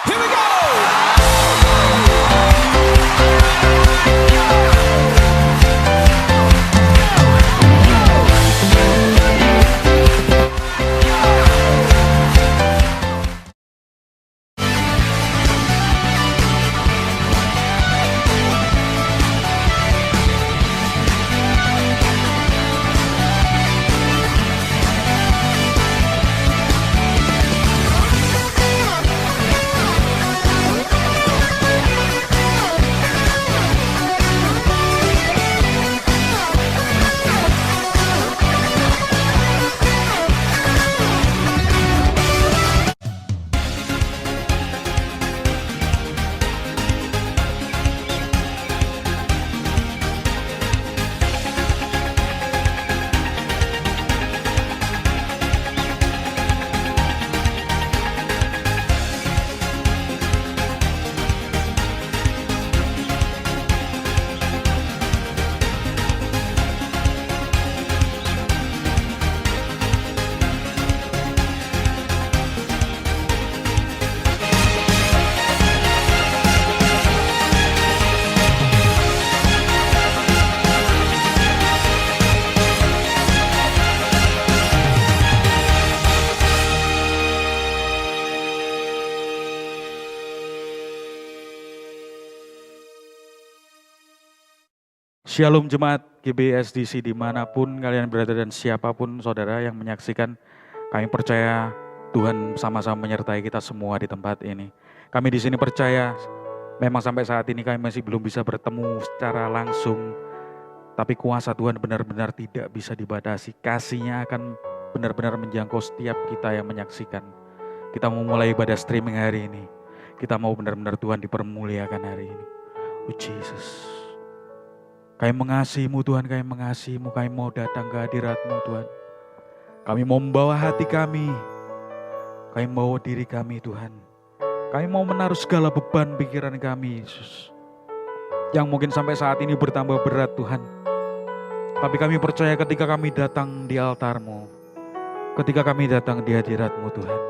Here we go! Shalom Jemaat GBSDC dimanapun kalian berada dan siapapun saudara yang menyaksikan. Kami percaya Tuhan sama-sama menyertai kita semua di tempat ini. Kami di sini percaya memang sampai saat ini kami masih belum bisa bertemu secara langsung. Tapi kuasa Tuhan benar-benar tidak bisa dibatasi. Kasih-Nya akan benar-benar menjangkau setiap kita yang menyaksikan. Kita mau mulai ibadah streaming hari ini. Kita mau benar-benar Tuhan dipermuliakan hari ini. Oh Jesus. Kami mengasihi-Mu Tuhan, kami mengasihi-Mu, kami mau datang ke hadirat-Mu Tuhan. Kami mau membawa hati kami, kami membawa diri kami Tuhan. Kami mau menaruh segala beban pikiran kami Yesus. Yang mungkin sampai saat ini bertambah berat Tuhan. Tapi kami percaya ketika kami datang di altar-Mu, ketika kami datang di hadirat-Mu Tuhan,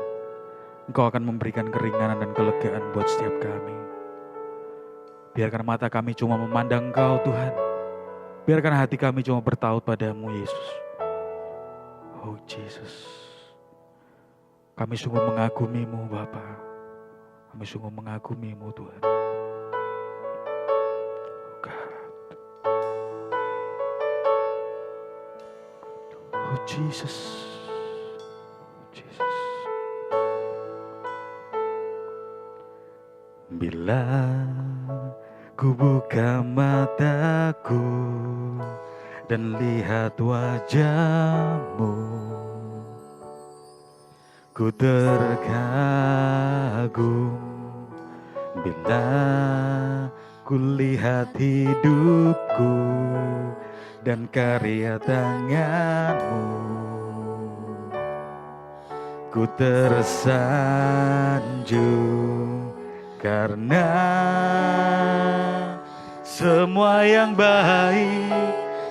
Engkau akan memberikan keringanan dan kelegaan buat setiap kami. Biarkan mata kami cuma memandang Engkau Tuhan. Biarkan hati kami cuma bertaut padamu Yesus. Oh Jesus. Kami sungguh mengagumi-Mu Bapa. Kami sungguh mengagumi-Mu Tuhan. Oh God. Oh Jesus. Oh Jesus. Bila ku buka mataku dan lihat wajah-Mu, ku terkagum bila ku lihat hidupku dan karya tangan-Mu. Ku tersanjung karena semua yang baik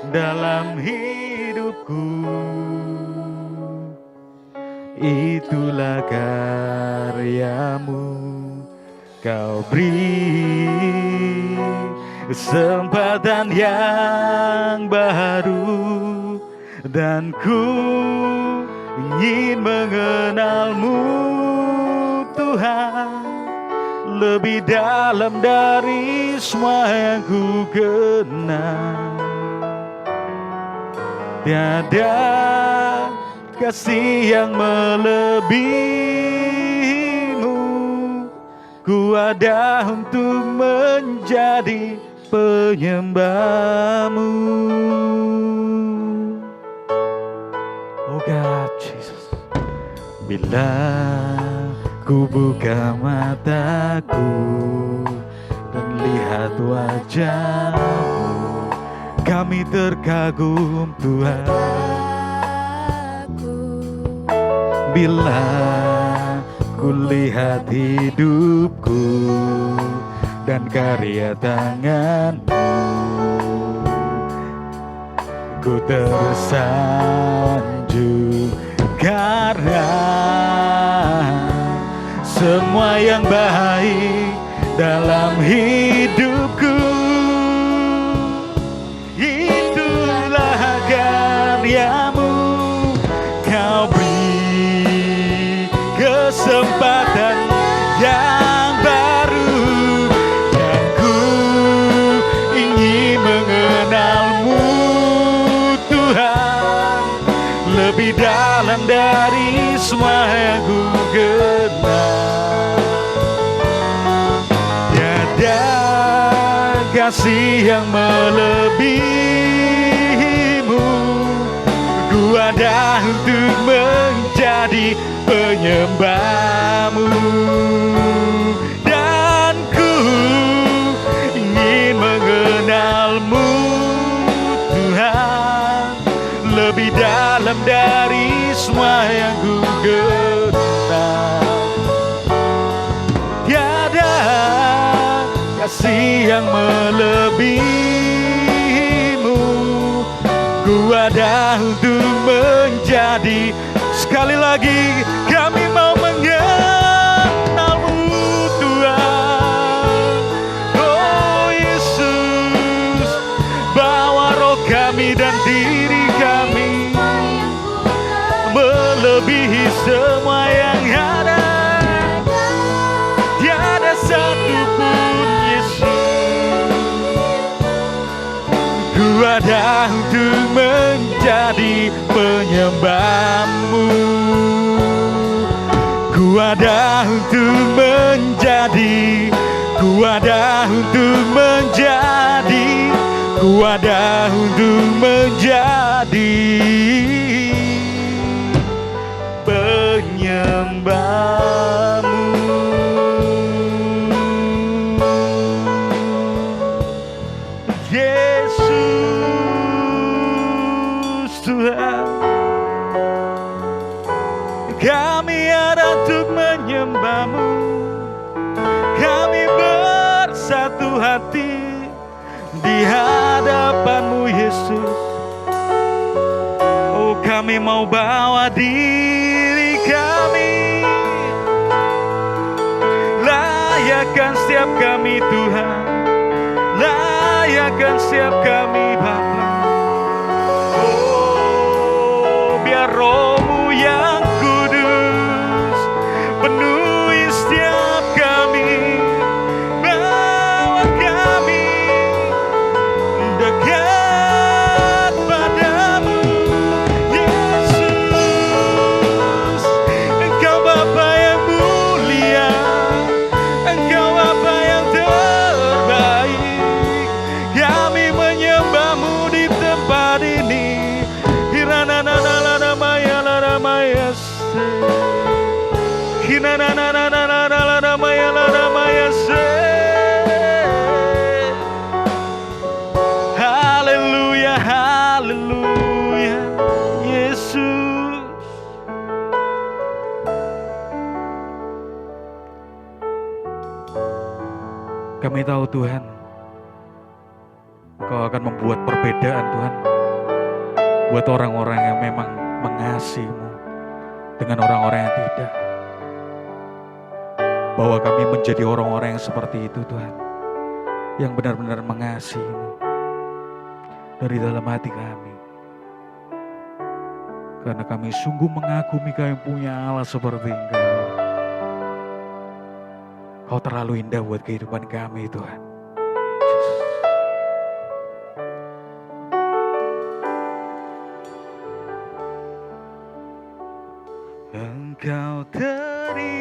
dalam hidupku itulah karya-Mu. Kau beri kesempatan yang baru dan ku ingin mengenal-Mu Tuhan lebih dalam dari semua yang ku kenal. Tiada kasih yang melebihi-Mu. Ku ada untuk menjadi penyembah-Mu. Oh God, Jesus. Bila ku buka mataku dan lihat wajah-Mu, kami terkagum Tuhan. Bila ku lihat hidupku dan karya tangan-Mu, ku tersanjung karena semua yang baik dalam hidupku. Itulah karyamu, kau beri kesempatan yang baru, dan ku ingin mengenalmu Tuhan lebih dalam dari semua yang ku kenal. Tiada kasih yang melebihimu, ku ada untuk menjadi penyembahmu, dan ku ingin mengenalmu Tuhan lebih dalam dari semua yang ku kenal. Tiada kasih yang melebihimu, ku ada untuk menjadi. Sekali lagi kami mau mengenalmu Tuhan. Oh Yesus, bawa roh kami dan diri kami melebihi semua yang ada. Tiada satupun Yesus, ku ada untuk menjadi penyembahmu, ku ada untuk menjadi, ku ada untuk menjadi, ku ada untuk menjadi penyembahmu. Yesus Tuhan, kami ada untuk menyembahmu, kami bersatu hati di hadapanmu Yesus. Oh kami mau bawa diri kami, layakkan setiap kami Tuhan, layakkan setiap kami Bapa. Oh biar rohmu yang kudus penuhi setiap kami, bawa kami dekat padamu Yesus. Engkau Bapa yang mulia, Engkau Bapa yang terbaik, kami menyembahmu di tempat ini. Haleluya, haleluya, Yesus. Kami tahu Tuhan, Kau akan membuat perbedaan Tuhan, buat orang-orang yang memang mengasihi-Mu dengan orang-orang yang tidak. Bahwa kami menjadi orang-orang yang seperti itu Tuhan, yang benar-benar mengasihi-Mu dari dalam hati kami. Karena kami sungguh mengagumi kami punya Allah seperti Engkau. Kau terlalu indah buat kehidupan kami Tuhan. Engkau terindah,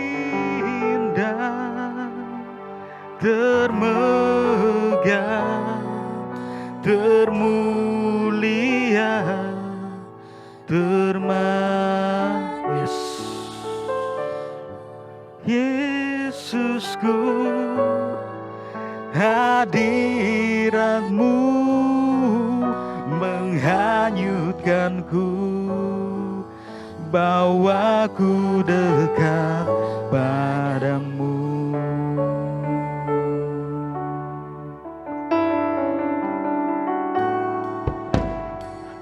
termegah, termulia, termanis. Yesusku, hadiratmu menghanyutkanku, bawaku dekat padamu.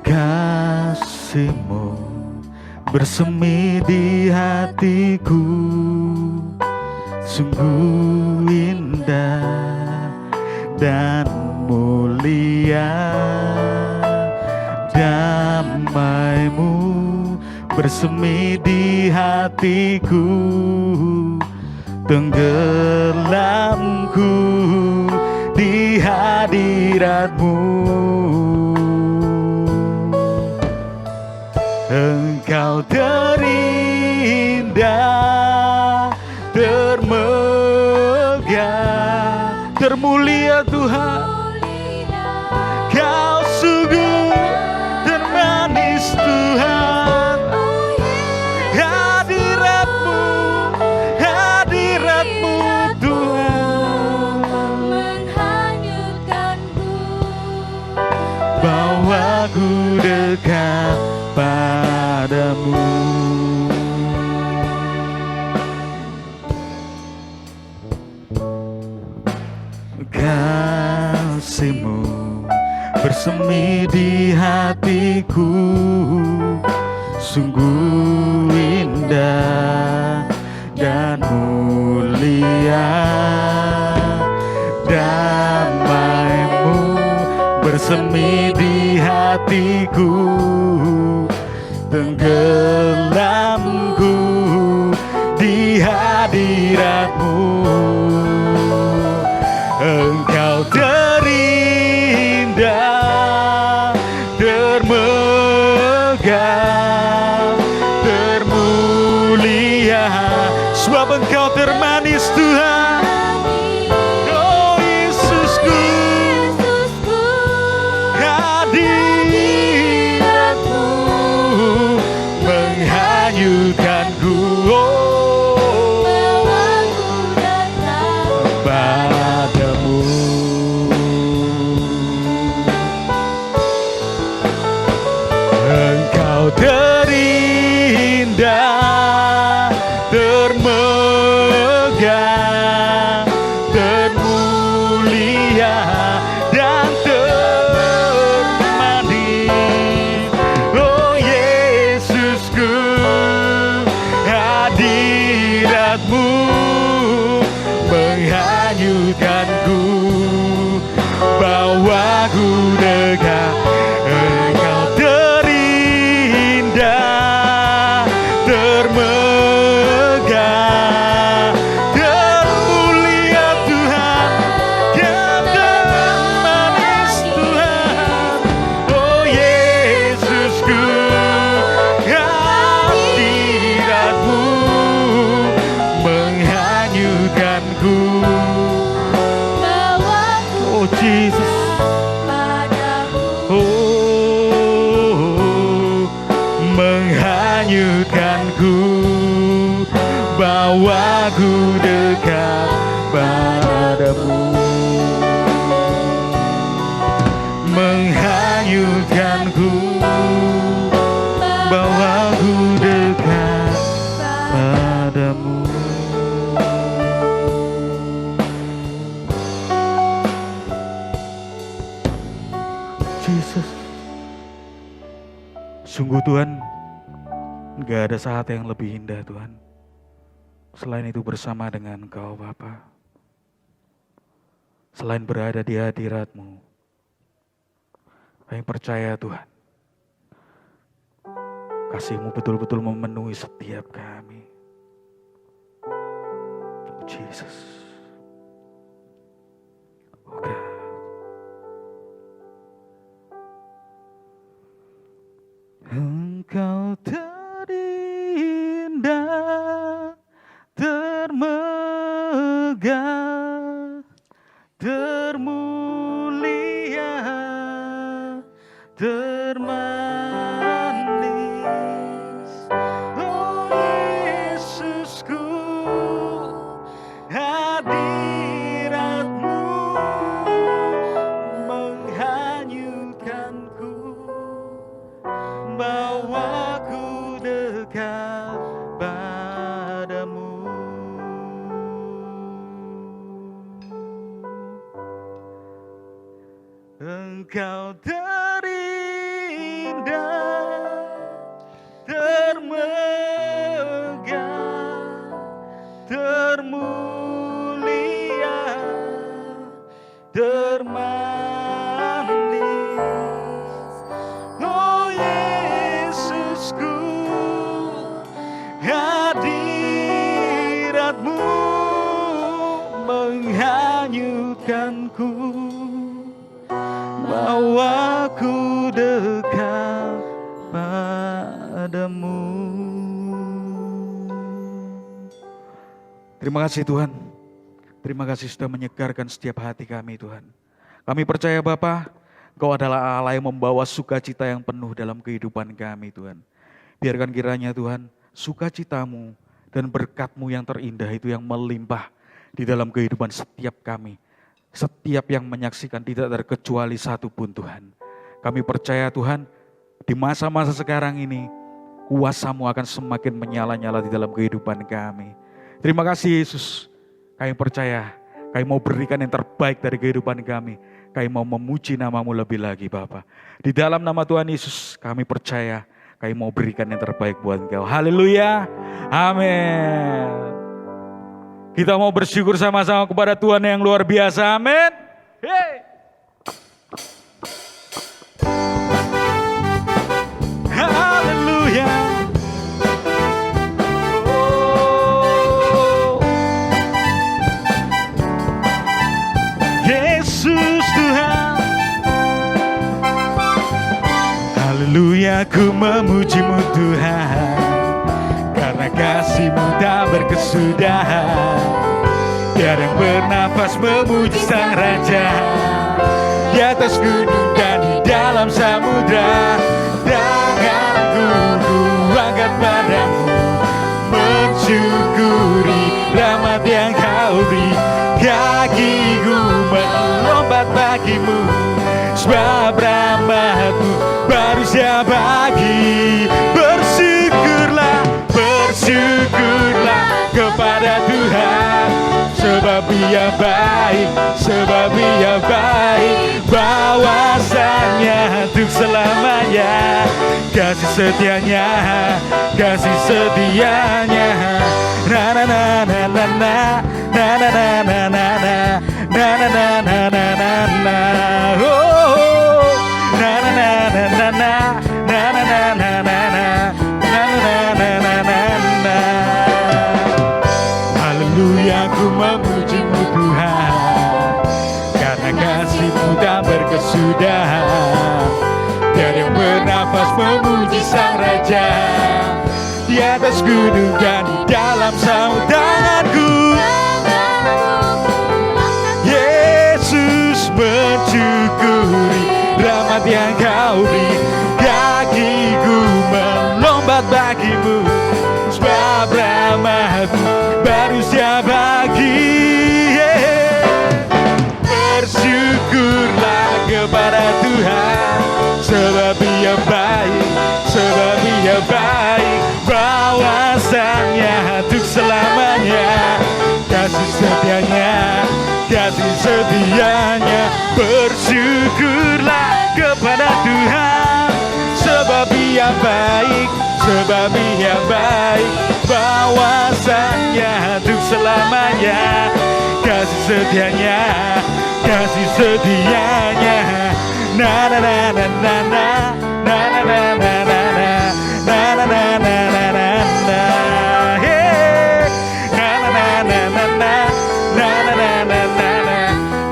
Kasih-Mu bersemi di hatiku, sungguh indah dan mulia. Damai-Mu bersemi di hatiku, tenggelamku di hadirat-Mu. Engkau terindah, termegah, termulia Tuhan. Kau sungguh termanis Tuhan. Hadirat-Mu, hadirat-Mu Tuhan menghanyutkanku, bawaku dekat padamu. Kasih-Mu bersemi di hatiku, sungguh indah dan mulia. Damai-Mu bersemi di hatiku, tenggelamku di hadirat-Mu. Engkau terindah, termegah, termulia, sebab Engkau termanis Tuhan. Oh Yesusku, hadirat-Mu menghanyutkanku, padamu. Engkau terindah, termegah, termulia dan termanis. Oh Yesusku, hadirat-Mu menghanyutkanku, bawaku dekat. Engkau terindah, termegah, termulia Tuhan, yang termanis Tuhan. Oh Yesusku, hadirat-Mu menghanyutkanku. Oh Jesus, oh menghanyutkanku, bawaku dekat padamu. Menghanyutkanku, bawaku dekat padamu. Jesus, sungguh Tuhan, gak ada saat yang lebih indah Tuhan selain itu bersama dengan Engkau Bapa, selain berada di hadirat-Mu. Kami percaya Tuhan, kasih-Mu betul-betul memenuhi setiap kami. Jesus. Oh God. Engkau terindah, termegah, termulia, termanis. Oh Yesusku, hadirat-Mu menghanyutkanku, bawaku dekat padamu. Engkau terindah, termegah, termulia. Terima kasih Tuhan. Terima kasih sudah menyegarkan setiap hati kami Tuhan. Kami percaya Bapa, Engkau adalah Allah yang membawa sukacita yang penuh dalam kehidupan kami Tuhan. Biarkan kiranya Tuhan, sukacitamu dan berkat-Mu yang terindah itu yang melimpah di dalam kehidupan setiap kami. Setiap yang menyaksikan tidak terkecuali satu pun Tuhan. Kami percaya Tuhan, di masa-masa sekarang ini, kuasa-Mu akan semakin menyala-nyala di dalam kehidupan kami. Terima kasih Yesus, kami percaya, kami mau berikan yang terbaik dari kehidupan kami. Kami mau memuji nama-Mu lebih lagi Bapa. Di dalam nama Tuhan Yesus, kami percaya, kami mau berikan yang terbaik buat Engkau. Haleluya, amin. Kita mau bersyukur sama-sama kepada Tuhan yang luar biasa. Amin. Hey. Haleluya. Oh. Yesus Tuhan. Haleluya, ku memuji-Mu Tuhan. Karena kasih-Mu tak berkesudahan. Tiada yang bernafas memuji Sang Raja. Di atas gunung dan di dalam samudra. Tanganku ku angkat padamu, mensyukuri rahmat yang Kau beri. Kakiku melompat bagimu, sebab rahmat-Mu baru setiap pagi. Bersyukurlah kepada Tuhan, sebab Ia baik, sebab Ia baik. Bahwasanya untuk selamanya, kasih setianya, kasih setianya. Na na na na na na na na na na na na na na na na na na. Oh, na na na na na na na na na na na. Haleluya, ku memuji-Mu Tuhan, karena kasih-Mu tak berkesudahan. Tiada yang bernafas memuji Sang Raja. Di atas gunung dan di dalam tanganku, Yesus mensyukuri rahmat yang Kau beri. Kakiku melompat bagimu, sebab rahmat-Mu baru setiap pagi. Bersyukurlah kepada Tuhan, sebab Ia baik, sebab Ia baik. Bahwasanya untuk selamanya, kasih setianya, kasih setianya. Bersyukurlah kepada Tuhan, sebab Ia baik, sebab Ia baik. Bahwasanya untuk selamanya, kasih setianya, kasih setianya. Na na na na na na na na na na na na na na na na na. Hey, na na na na na na na na na na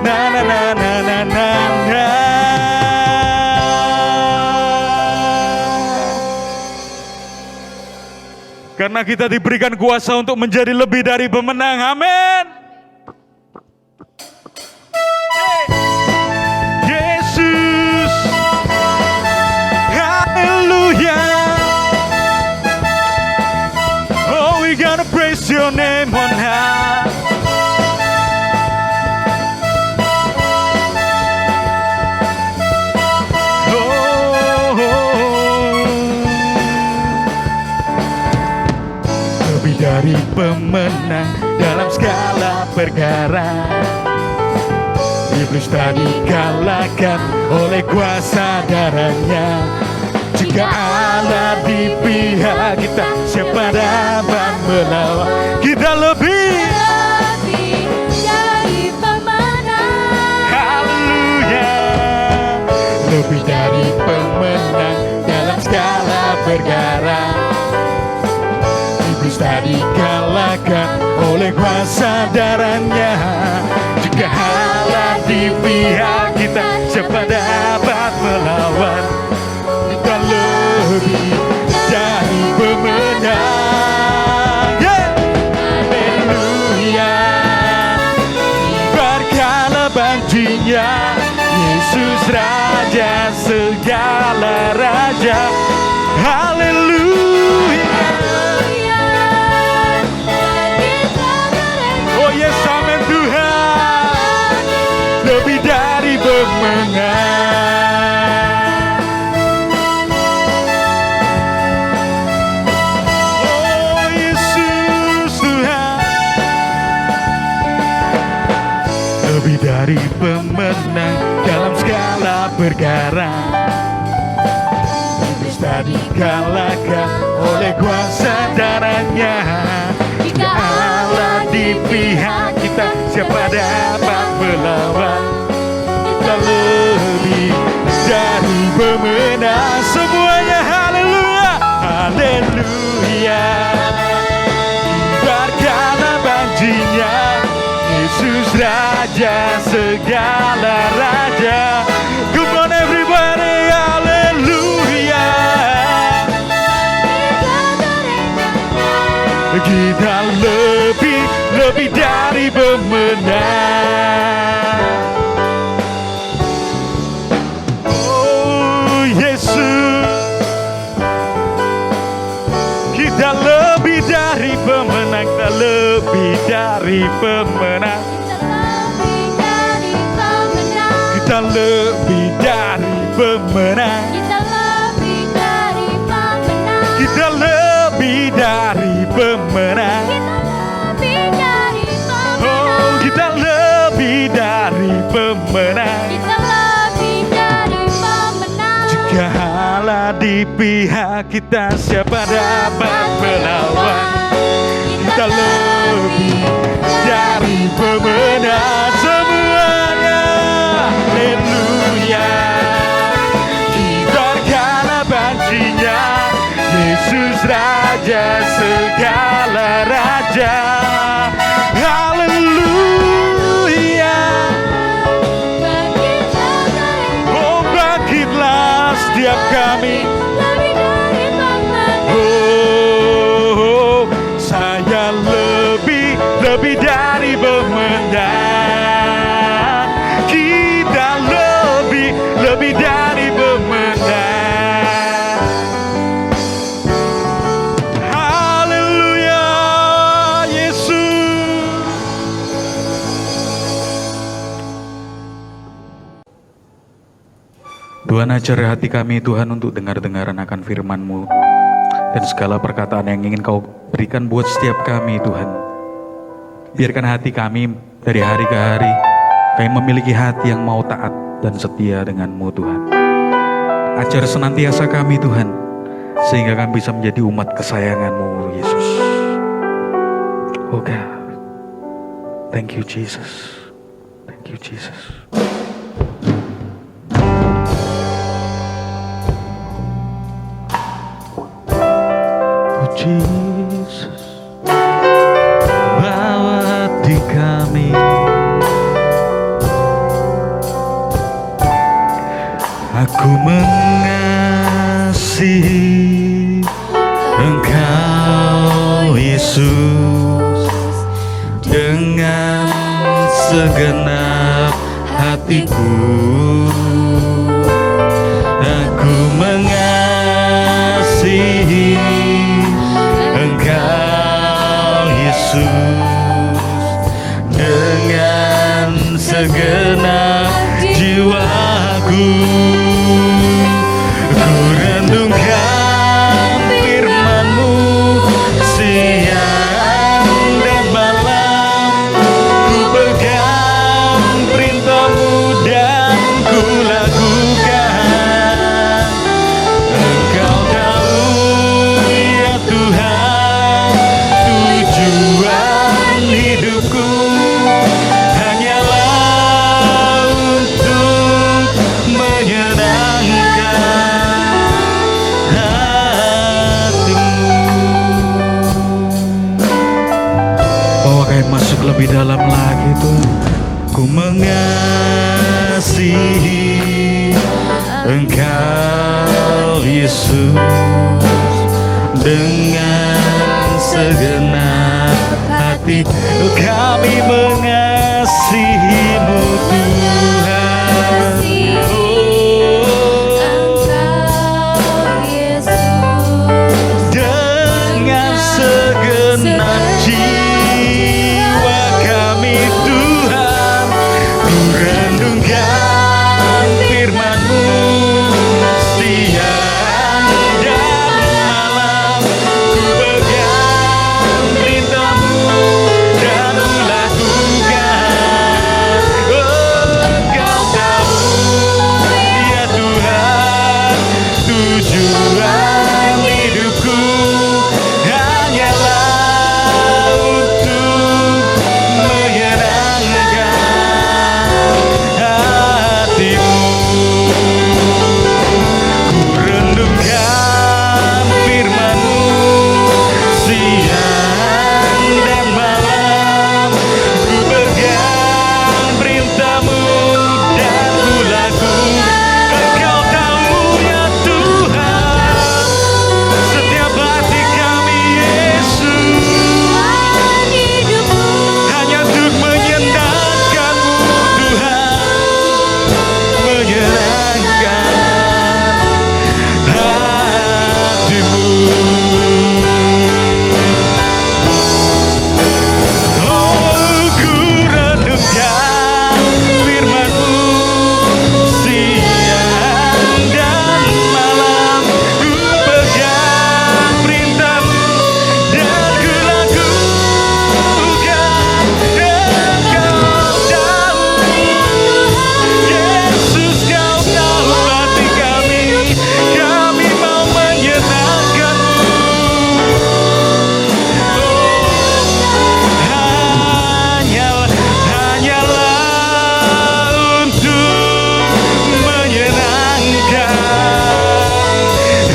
na na na na na. Karena kita diberikan kuasa untuk menjadi lebih dari pemenang. Amin. Yesus. Haleluya. Oh, we gotta praise Your name on high. Dari pemenang dalam segala perkara, iblis tak dikalahkan oleh kuasa darahnya. Jika Allah di pihak kita, siapa dapat melawan? Kita lebih dari pemenang. Haleluya. Lebih dari pemenang dalam segala perkara, tak dikalahkan oleh kuasa darahnya. Jika Allah di pihak kita, siapa dapat melawan? Kita lebih dari pemenang. Haleluya. baginya. Yesus Raja segala raja. Haleluya. Oh yes, amin Tuhan. Lebih dari pemenang. Oh Yesus Tuhan. Lebih dari pemenang dalam segala perkara. Iblis tadi kalahkan oleh kuasa darahnya. Jika Allah di pihak kita, siapa dapat melawan? Kita lebih dari pemenang. Semuanya haleluya, haleluya. Kibarkanlah bajinya, Yesus Raja segala raja. Come on everybody, haleluya. Kita lebih dari pemenang. Oh Yesus, kita lebih dari pemenang. Kita lebih dari pemenang. Kita lebih dari pemenang. Kita lebih dari pemenang. Oh, kita lebih dari pemenang. Jika Allah di pihak kita, siapa dapat melawan? Kita lebih dari pemenang. Semuanya haleluya. Kibarkanlah bajinya, Yesus Raja segala raja. Haleluya. Oh bangkitlah setiap kami. Oh saya lebih dari pemenang. Kita lebih dari pemenang. Haleluya Yesus. Tuhan ajari hati kami Tuhan untuk dengar-dengaran akan firman-Mu dan segala perkataan yang ingin Kau berikan buat setiap kami Tuhan. Biarkan hati kami dari hari ke hari kami memiliki hati yang mau taat dan setia dengan-Mu Tuhan. Ajar senantiasa kami Tuhan, sehingga kami bisa menjadi umat kesayangan-Mu Yesus. Oh God, thank you Jesus, thank you Jesus. Oh Jesus, bawa hati kami. Aku mengasihi Engkau Yesus dengan segenap hatiku. Aku mengasihi Engkau Yesus dengan segenap jiwaku. Ku renungkan firman-Mu siang dan malam. Ku pegang perintah-Mu dan ku lakukan. Engkau tahu ya Tuhan, tujuan hidupku hanyalah untuk menyenangkan hati-Mu. Bawa kami masuk lebih dalam lagi Tuhan. Ku mengasihi Engkau Yesus dengan segenap hati. Kami mengasihi-Mu Tuhan. Tuhan, ku renungkan firman-Mu siang dan malam, ku pegang perintah-Mu dan ku lakukan. Oh, Kau tahu ya Tuhan, tujuan hidupku hanyalah untuk menyenangkan hati-Mu. Ku renungkan firman-Mu siang dan malam, ku pegang perintah-Mu dan ku lakukan. Engkau tahu ya Tuhan, setiap hati kami Yesus hanya untuk menyenangkan-Mu Tuhan, menyenangkan hati-Mu. Oh, ku renungkan firman-Mu siang dan malam, ku pegang perintah-Mu dan ku lakukan. Engkau tahu Yesus, Kau tahu hati kami mau menyenangkan-Mu. Hanyalah untuk menyenangkan,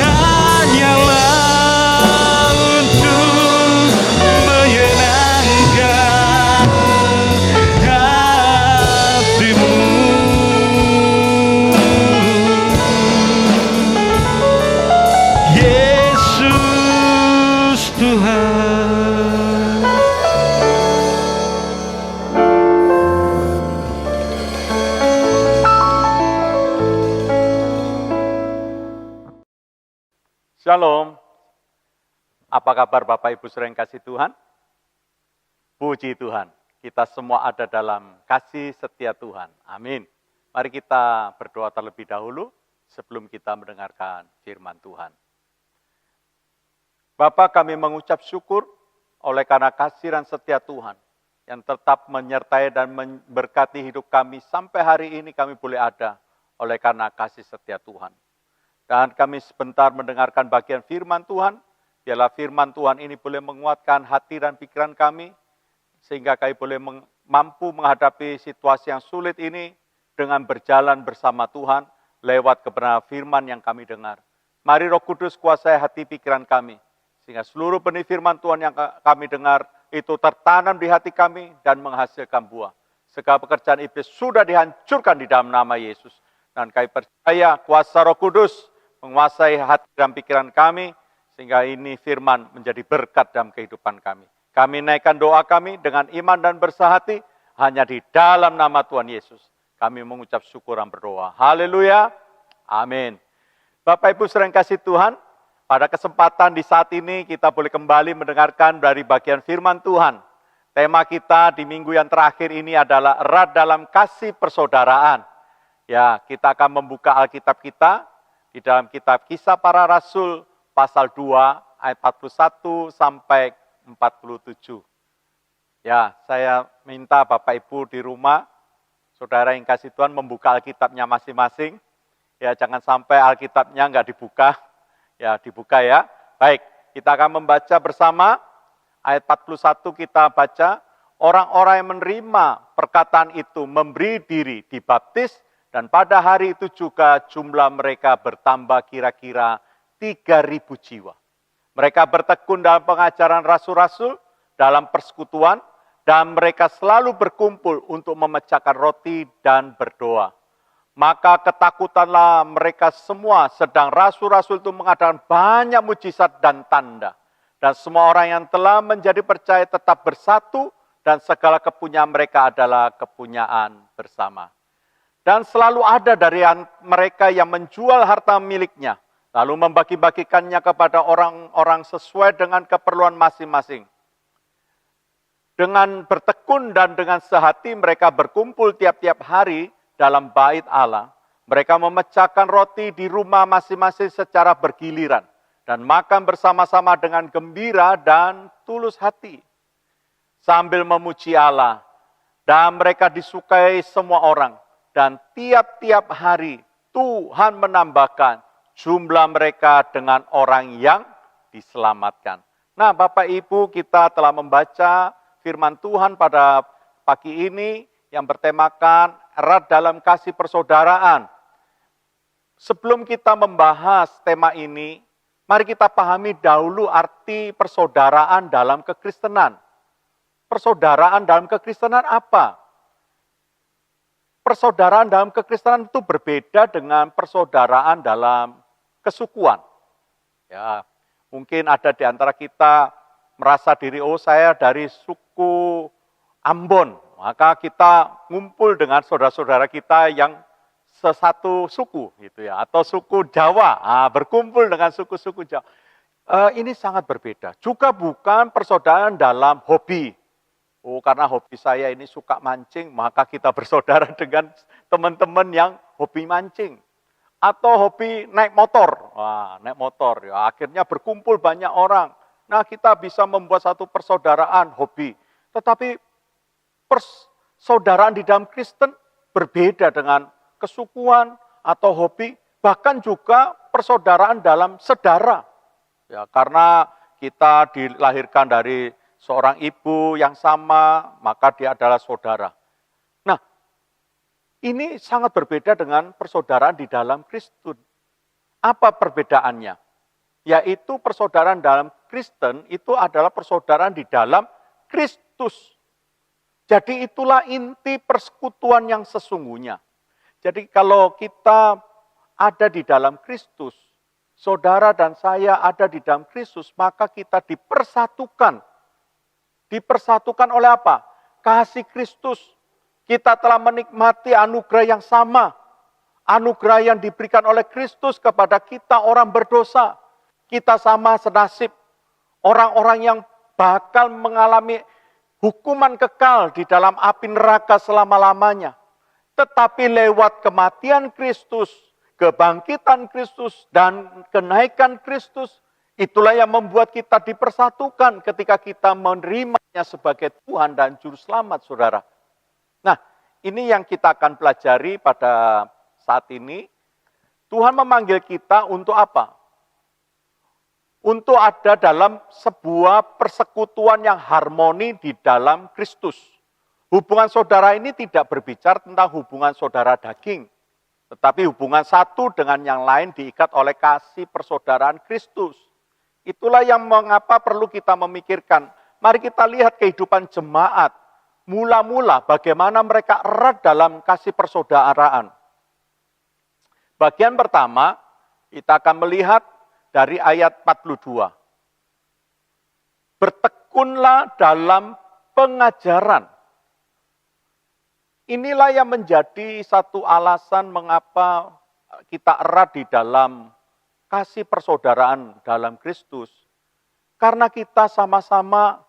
hanyalah untuk menyenangkan hati-Mu. Yesus Tuhan. Shalom. Apa kabar Bapak Ibu saudara yang kasih Tuhan? Puji Tuhan, kita semua ada dalam kasih setia Tuhan. Amin. Mari kita berdoa terlebih dahulu sebelum kita mendengarkan firman Tuhan. Bapa, kami mengucap syukur oleh karena kasih dan setia Tuhan yang tetap menyertai dan memberkati hidup kami sampai hari ini kami boleh ada oleh karena kasih setia Tuhan. Dan kami sebentar mendengarkan bagian firman Tuhan, biarlah firman Tuhan ini boleh menguatkan hati dan pikiran kami, sehingga kami boleh mampu menghadapi situasi yang sulit ini dengan berjalan bersama Tuhan lewat kebenaran firman yang kami dengar. Mari Roh Kudus kuasai hati pikiran kami, sehingga seluruh benih firman Tuhan yang kami dengar itu tertanam di hati kami dan menghasilkan buah. Segala pekerjaan iblis sudah dihancurkan di dalam nama Yesus. Dan kami percaya kuasa Roh Kudus menguasai hati dan pikiran kami, sehingga ini firman menjadi berkat dalam kehidupan kami. Kami naikkan doa kami dengan iman dan bersahati, hanya di dalam nama Tuhan Yesus. Kami mengucap syukur dan berdoa. Haleluya. Amin. Bapak Ibu saudara yang kasih Tuhan, pada kesempatan di saat ini kita boleh kembali mendengarkan dari bagian firman Tuhan. Tema kita di minggu yang terakhir ini adalah erat dalam kasih persaudaraan. Ya, kita akan membuka Alkitab kita di dalam kitab Kisah Para Rasul pasal 2 ayat 41 sampai 47. Ya, saya minta Bapak Ibu di rumah, saudara yang kasih Tuhan membuka Alkitabnya masing-masing. Ya, jangan sampai Alkitabnya enggak dibuka. Ya, dibuka ya. Baik, kita akan membaca bersama ayat 41 kita baca. Orang-orang yang menerima perkataan itu memberi diri dibaptis, dan pada hari itu juga jumlah mereka bertambah kira-kira 3.000 jiwa. Mereka bertekun dalam pengajaran rasul-rasul, dalam persekutuan, dan mereka selalu berkumpul untuk memecahkan roti dan berdoa. Maka ketakutanlah mereka semua, sedang rasul-rasul itu mengadakan banyak mujizat dan tanda. Dan semua orang yang telah menjadi percaya tetap bersatu, dan segala kepunyaan mereka adalah kepunyaan bersama. Dan selalu ada dari mereka yang menjual harta miliknya, lalu membagi-bagikannya kepada orang-orang sesuai dengan keperluan masing-masing. Dengan bertekun dan dengan sehati mereka berkumpul tiap-tiap hari dalam bait Allah. Mereka memecahkan roti di rumah masing-masing secara bergiliran dan makan bersama-sama dengan gembira dan tulus hati sambil memuji Allah. Dan mereka disukai semua orang. Dan tiap-tiap hari Tuhan menambahkan jumlah mereka dengan orang yang diselamatkan. Nah, Bapak Ibu, kita telah membaca firman Tuhan pada pagi ini yang bertemakan erat dalam kasih persaudaraan. Sebelum kita membahas tema ini, mari kita pahami dahulu arti persaudaraan dalam kekristenan. Persaudaraan dalam kekristenan apa? Persaudaraan dalam kekristenan itu berbeda dengan persaudaraan dalam kesukuan. Ya, mungkin ada di antara kita merasa diri, oh saya dari suku Ambon, maka kita ngumpul dengan saudara-saudara kita yang sesatu suku, gitu ya, atau suku Jawa, berkumpul dengan suku-suku Jawa. Ini sangat berbeda. Juga bukan persaudaraan dalam hobi. Oh, karena hobi saya ini suka mancing, maka kita bersaudara dengan teman-teman yang hobi mancing. Atau hobi naik motor, naik motor, ya, akhirnya berkumpul banyak orang. Nah, kita bisa membuat satu persaudaraan hobi. Tetapi persaudaraan di dalam Kristen berbeda dengan kesukuan atau hobi, bahkan juga persaudaraan dalam sedara. Ya, karena kita dilahirkan dari seorang ibu yang sama, maka dia adalah saudara. Nah, ini sangat berbeda dengan persaudaraan di dalam Kristen. Apa perbedaannya? Yaitu persaudaraan dalam Kristen itu adalah persaudaraan di dalam Kristus. Jadi itulah inti persekutuan yang sesungguhnya. Jadi kalau kita ada di dalam Kristus, saudara dan saya ada di dalam Kristus, maka kita dipersatukan. Dipersatukan oleh apa? Kasih Kristus. Kita telah menikmati anugerah yang sama. Anugerah yang diberikan oleh Kristus kepada kita orang berdosa. Kita sama senasib. Orang-orang yang bakal mengalami hukuman kekal di dalam api neraka selama-lamanya. Tetapi lewat kematian Kristus, kebangkitan Kristus, dan kenaikan Kristus, itulah yang membuat kita dipersatukan ketika kita menerimanya sebagai Tuhan dan Juru Selamat, saudara. Nah, ini yang kita akan pelajari pada saat ini. Tuhan memanggil kita untuk apa? Untuk ada dalam sebuah persekutuan yang harmoni di dalam Kristus. Hubungan saudara ini tidak berbicara tentang hubungan saudara daging, tetapi hubungan satu dengan yang lain diikat oleh kasih persaudaraan Kristus. Itulah yang mengapa perlu kita memikirkan. Mari kita lihat kehidupan jemaat. Mula-mula bagaimana mereka erat dalam kasih persaudaraan. Bagian pertama, kita akan melihat dari ayat 42. Bertekunlah dalam pengajaran. Inilah yang menjadi satu alasan mengapa kita erat di dalam kasih persaudaraan dalam Kristus. Karena kita sama-sama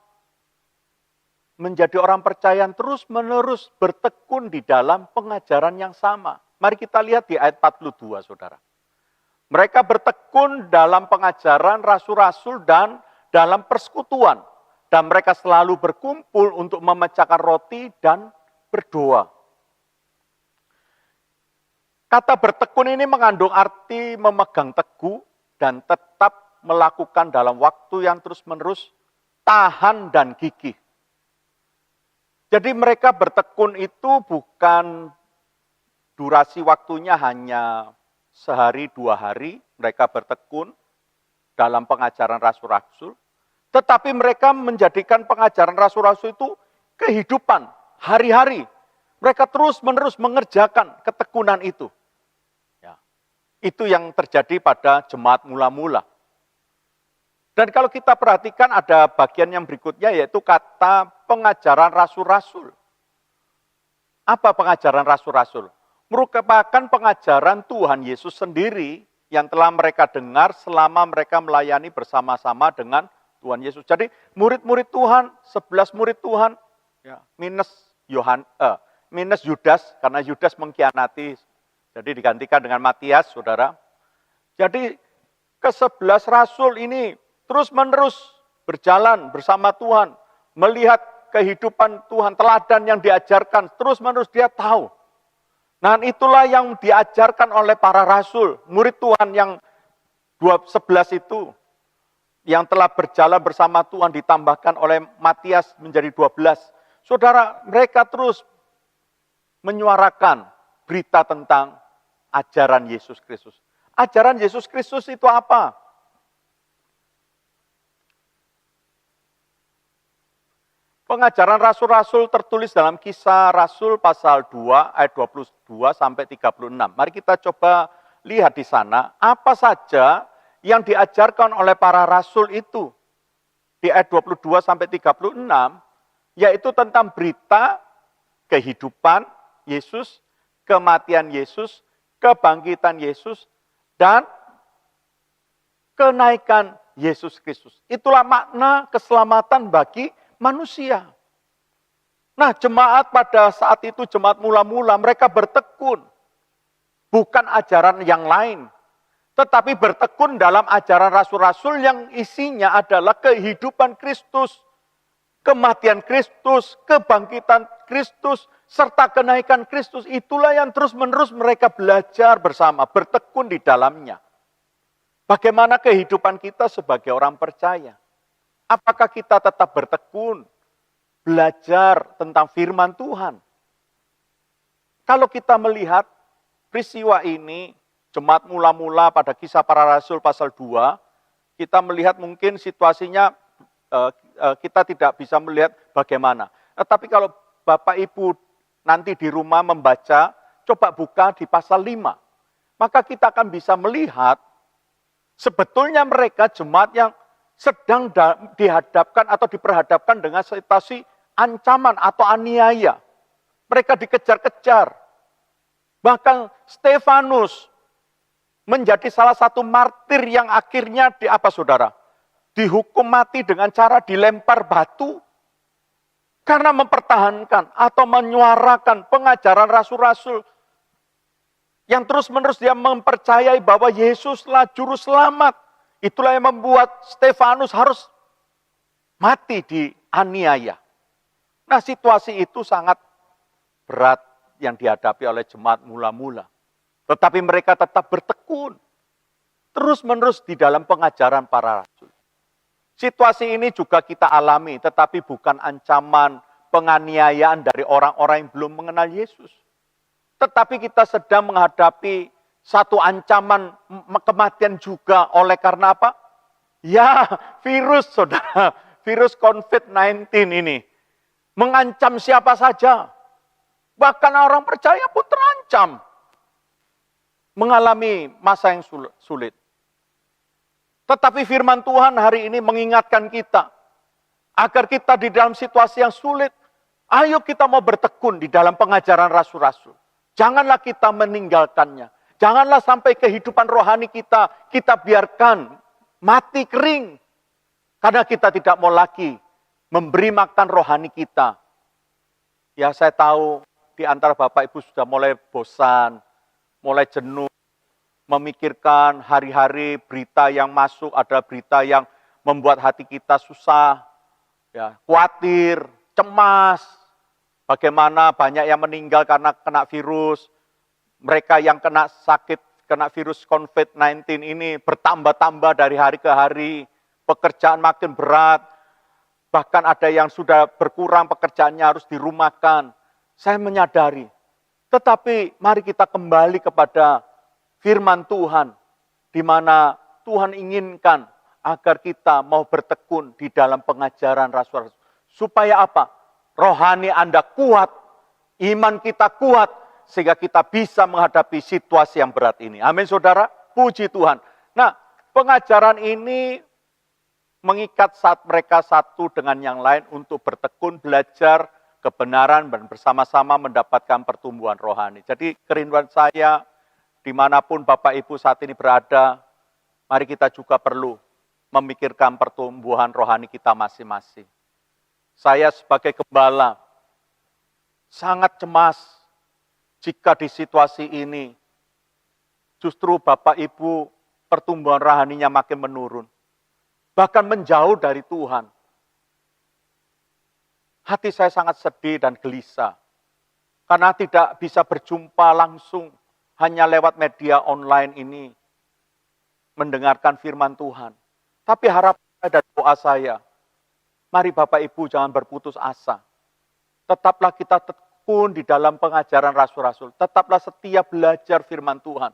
menjadi orang percaya yang terus-menerus bertekun di dalam pengajaran yang sama. Mari kita lihat di ayat 42, saudara. Mereka bertekun dalam pengajaran rasul-rasul dan dalam persekutuan. Dan mereka selalu berkumpul untuk memecahkan roti dan berdoa. Kata bertekun ini mengandung arti memegang teguh dan tetap melakukan dalam waktu yang terus-menerus, tahan dan gigih. Jadi mereka bertekun itu bukan durasi waktunya hanya sehari, 2 hari, mereka bertekun dalam pengajaran rasul-rasul. Tetapi mereka menjadikan pengajaran rasul-rasul itu kehidupan, hari-hari. Mereka terus-menerus mengerjakan ketekunan itu. Ya, itu yang terjadi pada jemaat mula-mula. Dan kalau kita perhatikan ada bagian yang berikutnya yaitu kata pengajaran rasul-rasul. Apa pengajaran rasul-rasul? Merupakan pengajaran Tuhan Yesus sendiri yang telah mereka dengar selama mereka melayani bersama-sama dengan Tuhan Yesus. Jadi murid-murid Tuhan, 11 murid Tuhan, ya, minus Yudas, karena Yudas mengkhianati. Jadi digantikan dengan Matias, saudara. Jadi ke-11 rasul ini terus-menerus berjalan bersama Tuhan, melihat kehidupan Tuhan, teladan yang diajarkan, terus-menerus dia tahu. Nah, itulah yang diajarkan oleh para rasul, murid Tuhan yang 11 itu, yang telah berjalan bersama Tuhan, ditambahkan oleh Matias menjadi 12. Saudara, mereka terus menyuarakan berita tentang ajaran Yesus Kristus. Ajaran Yesus Kristus itu apa? Pengajaran rasul-rasul tertulis dalam Kisah Rasul pasal 2 ayat 22 sampai 36. Mari kita coba lihat di sana apa saja yang diajarkan oleh para rasul itu. Di ayat 22 sampai 36 yaitu tentang berita kehidupan Yesus, kematian Yesus, kebangkitan Yesus, dan kenaikan Yesus Kristus. Itulah makna keselamatan bagi manusia. Nah, jemaat pada saat itu, jemaat mula-mula, mereka bertekun. Bukan ajaran yang lain. Tetapi bertekun dalam ajaran rasul-rasul yang isinya adalah kehidupan Kristus, kematian Kristus, kebangkitan Kristus, serta kenaikan Kristus. Itulah yang terus-menerus mereka belajar bersama, bertekun di dalamnya. Bagaimana kehidupan kita sebagai orang percaya? Apakah kita tetap bertekun, belajar tentang firman Tuhan? Kalau kita melihat peristiwa ini, jemaat mula-mula pada Kisah Para Rasul pasal 2, kita melihat mungkin situasinya kita tidak bisa melihat bagaimana. Tetapi kalau Bapak Ibu nanti di rumah membaca, coba buka di pasal 5. Maka kita akan bisa melihat sebetulnya mereka jemaat yang sedang dihadapkan atau diperhadapkan dengan situasi ancaman atau aniaya. Mereka dikejar-kejar. Bahkan Stefanus menjadi salah satu martir yang akhirnya saudara? Dihukum mati dengan cara dilempar batu. Karena mempertahankan atau menyuarakan pengajaran rasul-rasul. Yang terus-menerus dia mempercayai bahwa Yesuslah juru selamat. Itulah yang membuat Stefanus harus mati dianiaya. Nah, situasi itu sangat berat yang dihadapi oleh jemaat mula-mula. Tetapi mereka tetap bertekun. Terus-menerus di dalam pengajaran para rasul. Situasi ini juga kita alami, tetapi bukan ancaman penganiayaan dari orang-orang yang belum mengenal Yesus. Tetapi kita sedang menghadapi satu ancaman kematian juga oleh karena apa? Ya, virus, saudara. Virus COVID-19 ini. Mengancam siapa saja. Bahkan orang percaya pun terancam. Mengalami masa yang sulit. Tetapi firman Tuhan hari ini mengingatkan kita. Agar kita di dalam situasi yang sulit. Ayo kita mau bertekun di dalam pengajaran rasul-rasul. Janganlah kita meninggalkannya. Janganlah sampai kehidupan rohani kita biarkan mati kering. Karena kita tidak mau lagi memberi makan rohani kita. Ya, saya tahu di antara Bapak Ibu sudah mulai bosan, mulai jenuh, memikirkan hari-hari berita yang masuk, ada berita yang membuat hati kita susah, ya, khawatir, cemas. Bagaimana banyak yang meninggal karena kena virus. Mereka yang kena sakit, kena virus COVID-19 ini bertambah-tambah dari hari ke hari. Pekerjaan makin berat. Bahkan ada yang sudah berkurang pekerjaannya harus dirumahkan. Saya menyadari. Tetapi mari kita kembali kepada firman Tuhan. Di mana Tuhan inginkan agar kita mau bertekun di dalam pengajaran rasul-rasul. Supaya apa? Rohani Anda kuat, iman kita kuat, sehingga kita bisa menghadapi situasi yang berat ini. Amin, saudara. Puji Tuhan. Nah, pengajaran ini mengikat saat mereka satu dengan yang lain untuk bertekun, belajar kebenaran, dan bersama-sama mendapatkan pertumbuhan rohani. Jadi kerinduan saya, dimanapun Bapak Ibu saat ini berada, mari kita juga perlu memikirkan pertumbuhan rohani kita masing-masing. Saya sebagai gembala sangat cemas jika di situasi ini justru Bapak Ibu pertumbuhan rohaninya makin menurun. Bahkan menjauh dari Tuhan. Hati saya sangat sedih dan gelisah. Karena tidak bisa berjumpa langsung hanya lewat media online ini. Mendengarkan firman Tuhan. Tapi harapan dan doa saya, mari Bapak Ibu jangan berputus asa. Tetaplah kita tekun di dalam pengajaran rasul-rasul. Tetaplah setia belajar firman Tuhan.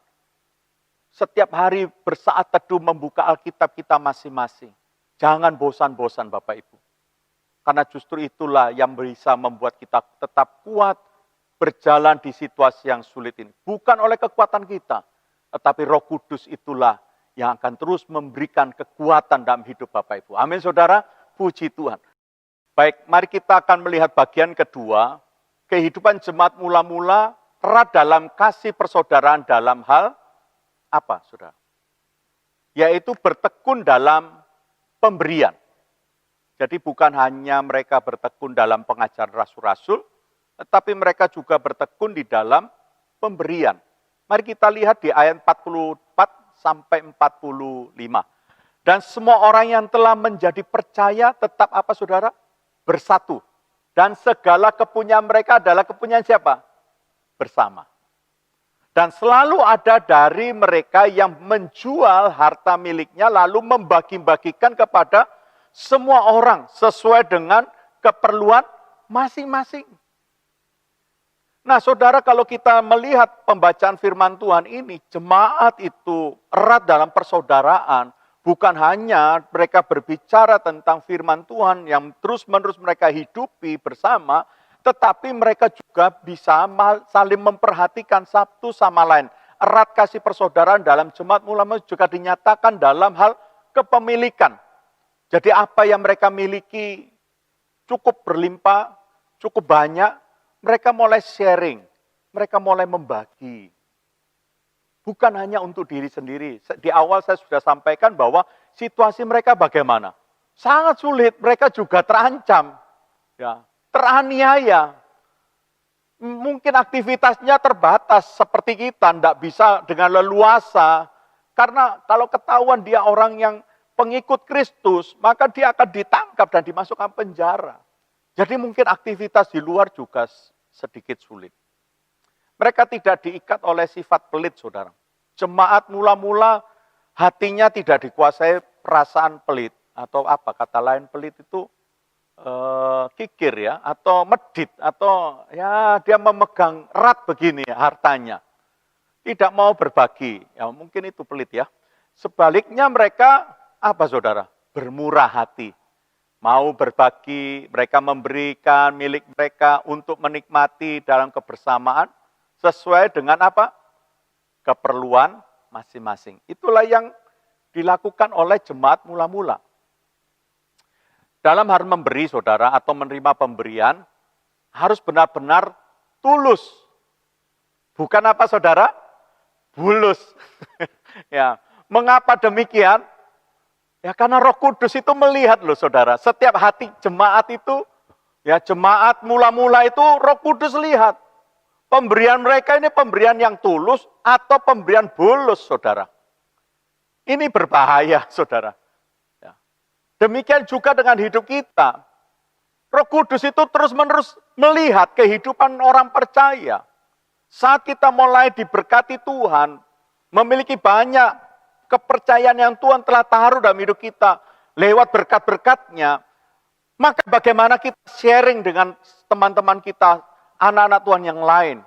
Setiap hari bersaat teduh membuka Alkitab kita masing-masing. Jangan bosan-bosan Bapak Ibu. Karena justru itulah yang bisa membuat kita tetap kuat berjalan di situasi yang sulit ini. Bukan oleh kekuatan kita, tetapi Roh Kudus itulah yang akan terus memberikan kekuatan dalam hidup Bapak Ibu. Amin saudara, puji Tuhan. Baik, mari kita akan melihat bagian kedua, kehidupan jemaat mula-mula erat dalam kasih persaudaraan dalam hal apa saudara? Yaitu bertekun dalam pemberian. Jadi bukan hanya mereka bertekun dalam pengajaran rasul-rasul, tetapi mereka juga bertekun di dalam pemberian. Mari kita lihat di ayat 44 sampai 45. Dan semua orang yang telah menjadi percaya tetap apa saudara? Bersatu. Dan segala kepunyaan mereka adalah kepunyaan siapa? Bersama. Dan selalu ada dari mereka yang menjual harta miliknya lalu membagi-bagikan kepada semua orang sesuai dengan keperluan masing-masing. Nah saudara, kalau kita melihat pembacaan firman Tuhan ini, jemaat itu erat dalam persaudaraan. Bukan hanya mereka berbicara tentang firman Tuhan yang terus-menerus mereka hidupi bersama, tetapi mereka juga bisa saling memperhatikan satu sama lain. Erat kasih persaudaraan dalam jemaat mula-mula juga dinyatakan dalam hal kepemilikan. Jadi apa yang mereka miliki cukup berlimpah, cukup banyak, mereka mulai sharing, mereka mulai membagi. Bukan hanya untuk diri sendiri. Di awal saya sudah sampaikan bahwa situasi mereka bagaimana. Sangat sulit, mereka juga terancam, ya, teraniaya. Mungkin aktivitasnya terbatas seperti kita, tidak bisa dengan leluasa. Karena kalau ketahuan dia orang yang pengikut Kristus, maka dia akan ditangkap dan dimasukkan penjara. Jadi mungkin aktivitas di luar juga sedikit sulit. Mereka tidak diikat oleh sifat pelit, saudara. Jemaat mula-mula hatinya tidak dikuasai perasaan pelit. Atau apa, kata lain pelit itu kikir ya, atau medit, atau ya dia memegang erat begini ya, hartanya. Tidak mau berbagi, ya mungkin itu pelit ya. Sebaliknya mereka apa saudara? Bermurah hati. Mau berbagi, mereka memberikan milik mereka untuk menikmati dalam kebersamaan sesuai dengan apa? Keperluan masing-masing. Itulah yang dilakukan oleh jemaat mula-mula. Dalam hal memberi saudara atau menerima pemberian harus benar-benar tulus. Bukan apa saudara? Bulus. Ya, mengapa demikian? Ya karena Roh Kudus itu melihat loh saudara, setiap hati jemaat itu, ya jemaat mula-mula itu Roh Kudus lihat. Pemberian mereka ini pemberian yang tulus atau pemberian bulus saudara. Ini berbahaya saudara. Ya. Demikian juga dengan hidup kita. Roh Kudus itu terus-menerus melihat kehidupan orang percaya. Saat kita mulai diberkati Tuhan, memiliki banyak kepercayaan yang Tuhan telah taruh dalam hidup kita lewat berkat-berkatnya, maka bagaimana kita sharing dengan teman-teman kita, anak-anak Tuhan yang lain.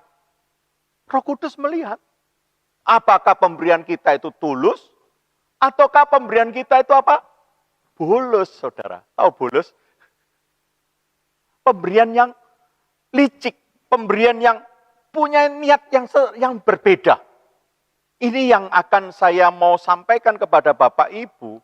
Roh Kudus melihat, apakah pemberian kita itu tulus, ataukah pemberian kita itu apa? Bulus, saudara. Tahu bulus? Pemberian yang licik, pemberian yang punya niat yang berbeda. Ini yang akan saya mau sampaikan kepada Bapak Ibu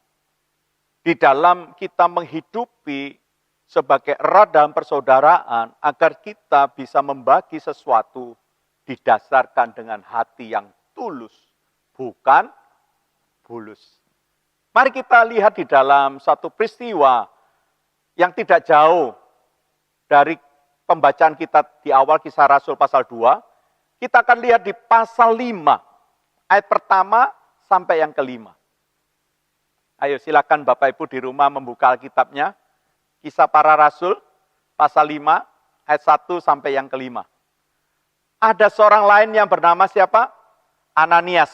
di dalam kita menghidupi sebagai erat dalam persaudaraan agar kita bisa membagi sesuatu didasarkan dengan hati yang tulus, bukan bulus. Mari kita lihat di dalam satu peristiwa yang tidak jauh dari pembacaan kita di awal Kisah Rasul pasal 2. Kita akan lihat di pasal 5, ayat pertama sampai yang kelima. Ayo silakan Bapak Ibu di rumah membuka Alkitabnya. Kisah Para Rasul pasal 5, ayat 1 sampai yang kelima. Ada seorang lain yang bernama siapa? Ananias.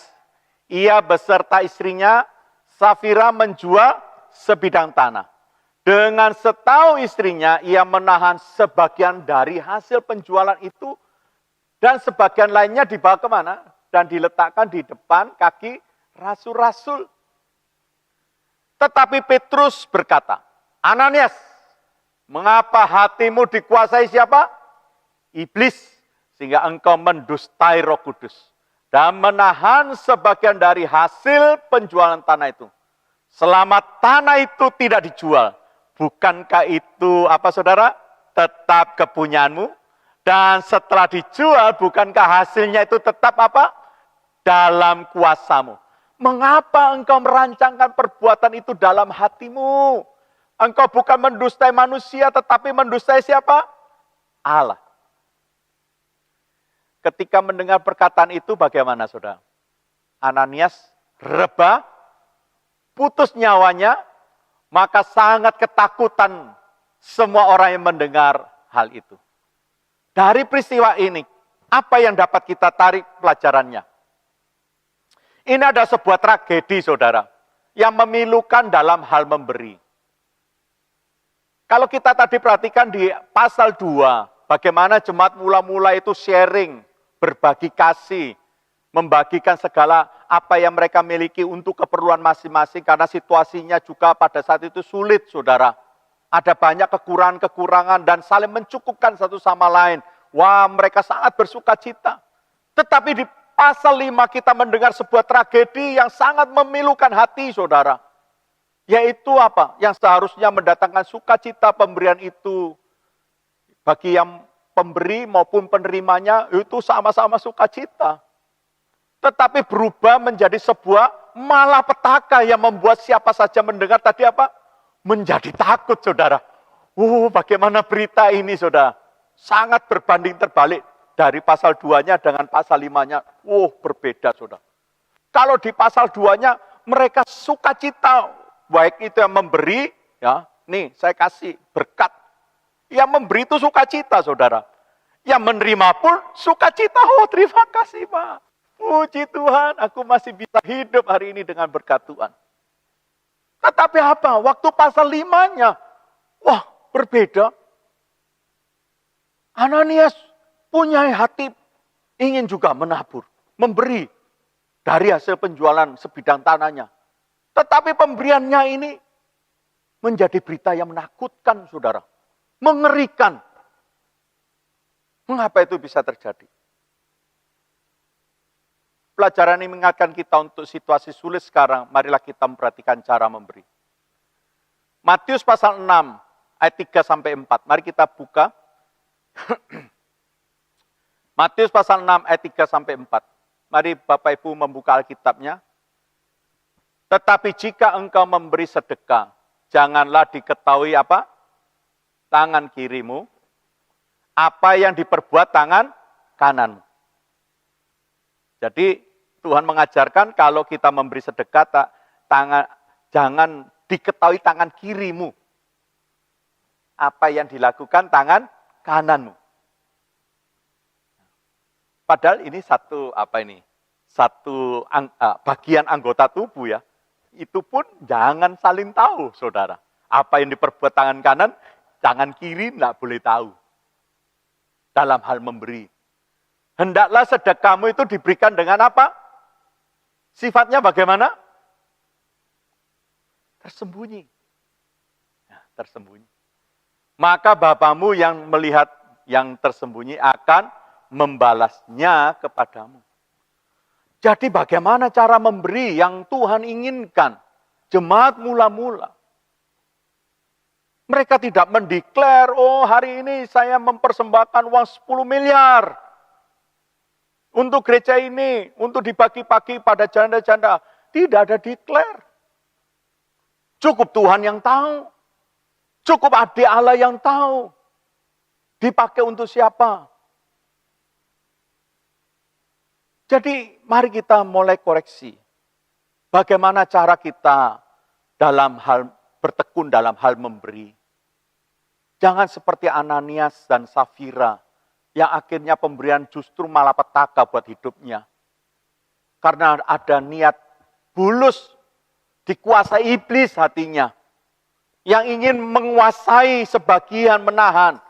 Ia beserta istrinya Safira menjual sebidang tanah. Dengan setahu istrinya, ia menahan sebagian dari hasil penjualan itu dan sebagian lainnya dibawa kemana? Dan diletakkan di depan kaki rasul-rasul. Tetapi Petrus berkata, Ananias, mengapa hatimu dikuasai siapa? Iblis. Sehingga engkau mendustai Roh Kudus. Dan menahan sebagian dari hasil penjualan tanah itu. Selama tanah itu tidak dijual. Bukankah itu apa saudara? Tetap kepunyaanmu. Dan setelah dijual, bukankah hasilnya itu tetap apa? Dalam kuasamu. Mengapa engkau merancangkan perbuatan itu dalam hatimu? Engkau bukan mendustai manusia, tetapi mendustai siapa? Allah. Ketika mendengar perkataan itu bagaimana saudara? Ananias rebah, putus nyawanya, maka sangat ketakutan semua orang yang mendengar hal itu. Dari peristiwa ini, apa yang dapat kita tarik pelajarannya? Ini ada sebuah tragedi saudara, yang memilukan dalam hal memberi. Kalau kita tadi perhatikan di pasal 2, bagaimana jemaat mula-mula itu sharing, berbagi kasih, membagikan segala apa yang mereka miliki untuk keperluan masing-masing, karena situasinya juga pada saat itu sulit, saudara. Ada banyak kekurangan-kekurangan dan saling mencukupkan satu sama lain. Wah, mereka sangat bersuka cita. Tetapi di pasal 5 kita mendengar sebuah tragedi yang sangat memilukan hati, saudara. Yaitu apa? Yang seharusnya mendatangkan sukacita pemberian itu. Bagi yang pemberi maupun penerimanya itu sama-sama sukacita. Tetapi berubah menjadi sebuah malapetaka yang membuat siapa saja mendengar tadi apa? Menjadi takut, saudara. Bagaimana berita ini, saudara? Sangat berbanding terbalik dari pasal 2-nya dengan pasal 5-nya. Berbeda, saudara. Kalau di pasal 2-nya mereka sukacita, baik itu yang memberi, ya, nih saya kasih berkat. Yang memberi itu sukacita, saudara. Yang menerima pun sukacita. Terima kasih, Pak. Puji Tuhan, aku masih bisa hidup hari ini dengan berkat Tuhan. Tetapi apa? Waktu pasal 5-nya, berbeda. Ananias punya hati ingin juga menabur, memberi dari hasil penjualan sebidang tanahnya. Tetapi pemberiannya ini menjadi berita yang menakutkan, saudara. Mengerikan. Mengapa itu bisa terjadi? Pelajaran ini mengingatkan kita untuk situasi sulit sekarang. Marilah kita memperhatikan cara memberi. Matius pasal 6 ayat 3-4. Mari kita buka. Matius pasal 6 ayat 3-4. Mari Bapak Ibu membuka Alkitabnya. Tetapi jika engkau memberi sedekah, janganlah diketahui apa? Tangan kirimu, apa yang diperbuat tangan kananmu. Jadi Tuhan mengajarkan kalau kita memberi sedekah, jangan diketahui tangan kirimu. Apa yang dilakukan tangan kananmu. Padahal ini satu bagian anggota tubuh ya. Itu pun jangan saling tahu, saudara. Apa yang diperbuat tangan kanan, tangan kiri tidak boleh tahu. Dalam hal memberi. Hendaklah sedekahmu itu diberikan dengan apa? Sifatnya bagaimana? Tersembunyi. Tersembunyi. Maka Bapamu yang melihat yang tersembunyi akan membalasnya kepadamu. Jadi bagaimana cara memberi yang Tuhan inginkan? Jemaat mula-mula. Mereka tidak mendeklar, hari ini saya mempersembahkan uang 10 miliar. Untuk gereja ini, untuk dibagi-bagi pada janda-janda. Tidak ada deklar. Cukup Tuhan yang tahu. Cukup adik Allah yang tahu. Dipakai untuk siapa? Jadi mari kita mulai koreksi. Bagaimana cara kita dalam hal bertekun dalam hal memberi. Jangan seperti Ananias dan Safira yang akhirnya pemberian justru malapetaka buat hidupnya. Karena ada niat bulus, dikuasai iblis hatinya. Yang ingin menguasai sebagian, menahan.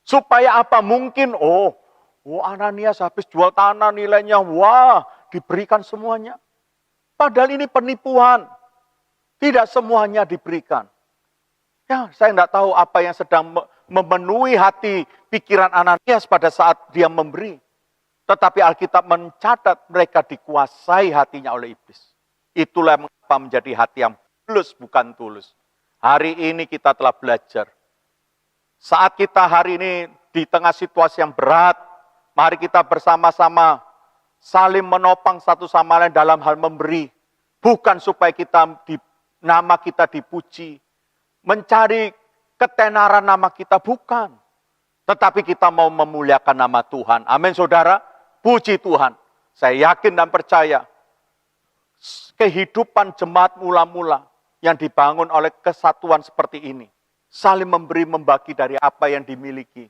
Supaya apa? Mungkin, Ananias habis jual tanah nilainya, diberikan semuanya. Padahal ini penipuan. Tidak semuanya diberikan. Ya, saya tidak tahu apa yang sedang memenuhi hati pikiran Ananias pada saat dia memberi. Tetapi Alkitab mencatat mereka dikuasai hatinya oleh iblis. Itulah mengapa menjadi hati yang tulus bukan tulus. Hari ini kita telah belajar. Saat kita hari ini di tengah situasi yang berat, mari kita bersama-sama saling menopang satu sama lain dalam hal memberi. Bukan supaya nama kita dipuji, mencari ketenaran nama kita, bukan. Tetapi kita mau memuliakan nama Tuhan. Amin saudara, puji Tuhan. Saya yakin dan percaya, kehidupan jemaat mula-mula yang dibangun oleh kesatuan seperti ini, saling memberi membagi dari apa yang dimiliki,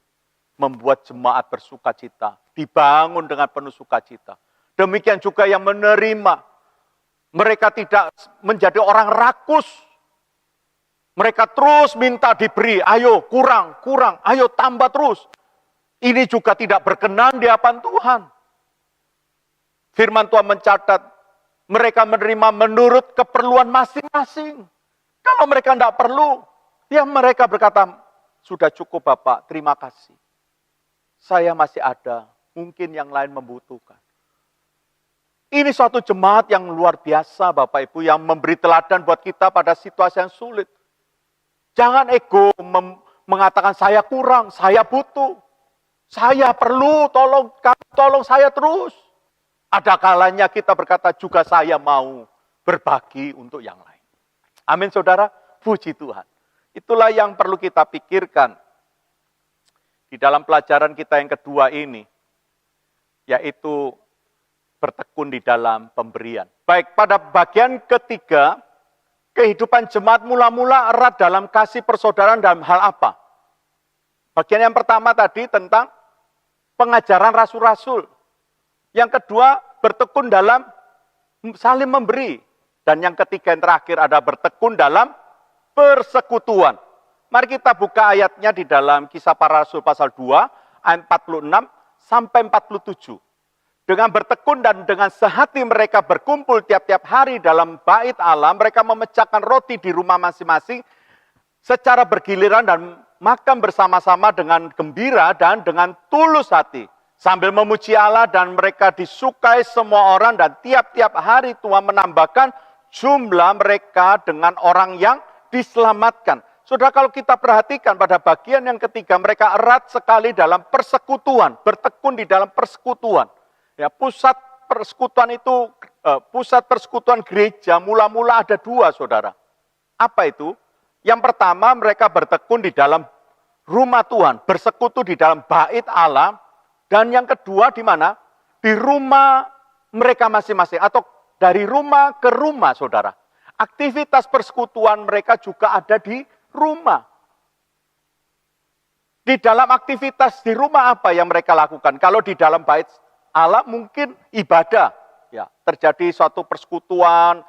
membuat jemaat bersukacita, dibangun dengan penuh sukacita. Demikian juga yang menerima, mereka tidak menjadi orang rakus. Mereka terus minta diberi, ayo kurang, ayo tambah terus. Ini juga tidak berkenan di hadapan Tuhan. Firman Tuhan mencatat, mereka menerima menurut keperluan masing-masing. Kalau mereka tidak perlu, ya mereka berkata, sudah cukup Bapak, terima kasih. Saya masih ada, mungkin yang lain membutuhkan. Ini suatu jemaat yang luar biasa Bapak Ibu, yang memberi teladan buat kita pada situasi yang sulit. Jangan ego mengatakan saya kurang, saya butuh. Saya perlu, tolong saya terus. Ada kalanya kita berkata juga saya mau berbagi untuk yang lain. Amin saudara, puji Tuhan. Itulah yang perlu kita pikirkan di dalam pelajaran kita yang kedua ini. Yaitu bertekun di dalam pemberian. Baik, pada bagian ketiga, kehidupan jemaat mula-mula erat dalam kasih persaudaraan dalam hal apa? Bagian yang pertama tadi tentang pengajaran rasul-rasul. Yang kedua, bertekun dalam saling memberi. Dan yang ketiga yang terakhir ada bertekun dalam persekutuan. Mari kita buka ayatnya di dalam Kisah Para Rasul pasal 2, ayat 46 sampai 47. Dengan bertekun dan dengan sehati mereka berkumpul tiap-tiap hari dalam bait Allah, mereka memecahkan roti di rumah masing-masing secara bergiliran dan makan bersama-sama dengan gembira dan dengan tulus hati. Sambil memuji Allah dan mereka disukai semua orang dan tiap-tiap hari Tuhan menambahkan jumlah mereka dengan orang yang diselamatkan. Saudara, kalau kita perhatikan pada bagian yang ketiga, mereka erat sekali dalam persekutuan, bertekun di dalam persekutuan. Ya, pusat persekutuan gereja mula-mula ada dua, saudara. Apa itu? Yang pertama, mereka bertekun di dalam rumah Tuhan, bersekutu di dalam bait Allah. Dan yang kedua di mana? Di rumah mereka masing-masing atau dari rumah ke rumah, saudara. Aktivitas persekutuan mereka juga ada di rumah. Di dalam aktivitas di rumah apa yang mereka lakukan? Kalau di dalam bait Allah mungkin ibadah, ya, terjadi suatu persekutuan,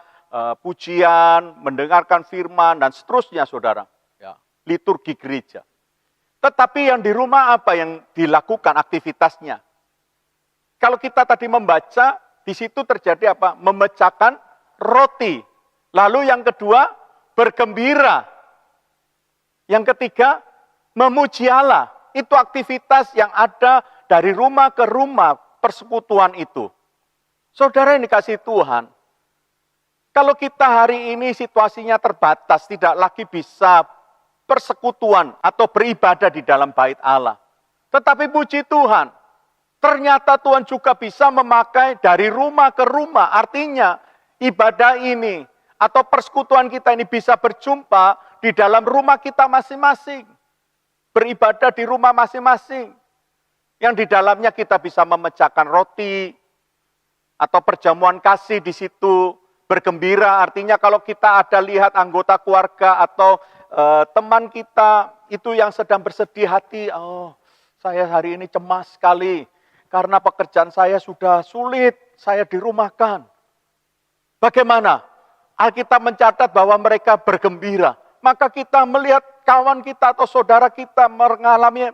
pujian, mendengarkan firman dan seterusnya, saudara. Ya, liturgi gereja. Tetapi yang di rumah apa yang dilakukan aktivitasnya? Kalau kita tadi membaca, di situ terjadi apa? Memecahkan roti. Lalu yang kedua, bergembira. Yang ketiga, memuji Allah. Itu aktivitas yang ada dari rumah ke rumah, persekutuan itu. Saudara yang dikasihi Tuhan, kalau kita hari ini situasinya terbatas, tidak lagi bisa persekutuan atau beribadah di dalam bait Allah. Tetapi puji Tuhan, ternyata Tuhan juga bisa memakai dari rumah ke rumah. Artinya ibadah ini atau persekutuan kita ini bisa berjumpa di dalam rumah kita masing-masing. Beribadah di rumah masing-masing. Yang di dalamnya kita bisa memecahkan roti, atau perjamuan kasih di situ, bergembira. Artinya kalau kita ada lihat anggota keluarga atau teman kita itu yang sedang bersedih hati, oh saya hari ini cemas sekali karena pekerjaan saya sudah sulit, saya dirumahkan. Bagaimana? Alkitab mencatat bahwa mereka bergembira. Maka kita melihat kawan kita atau saudara kita mengalami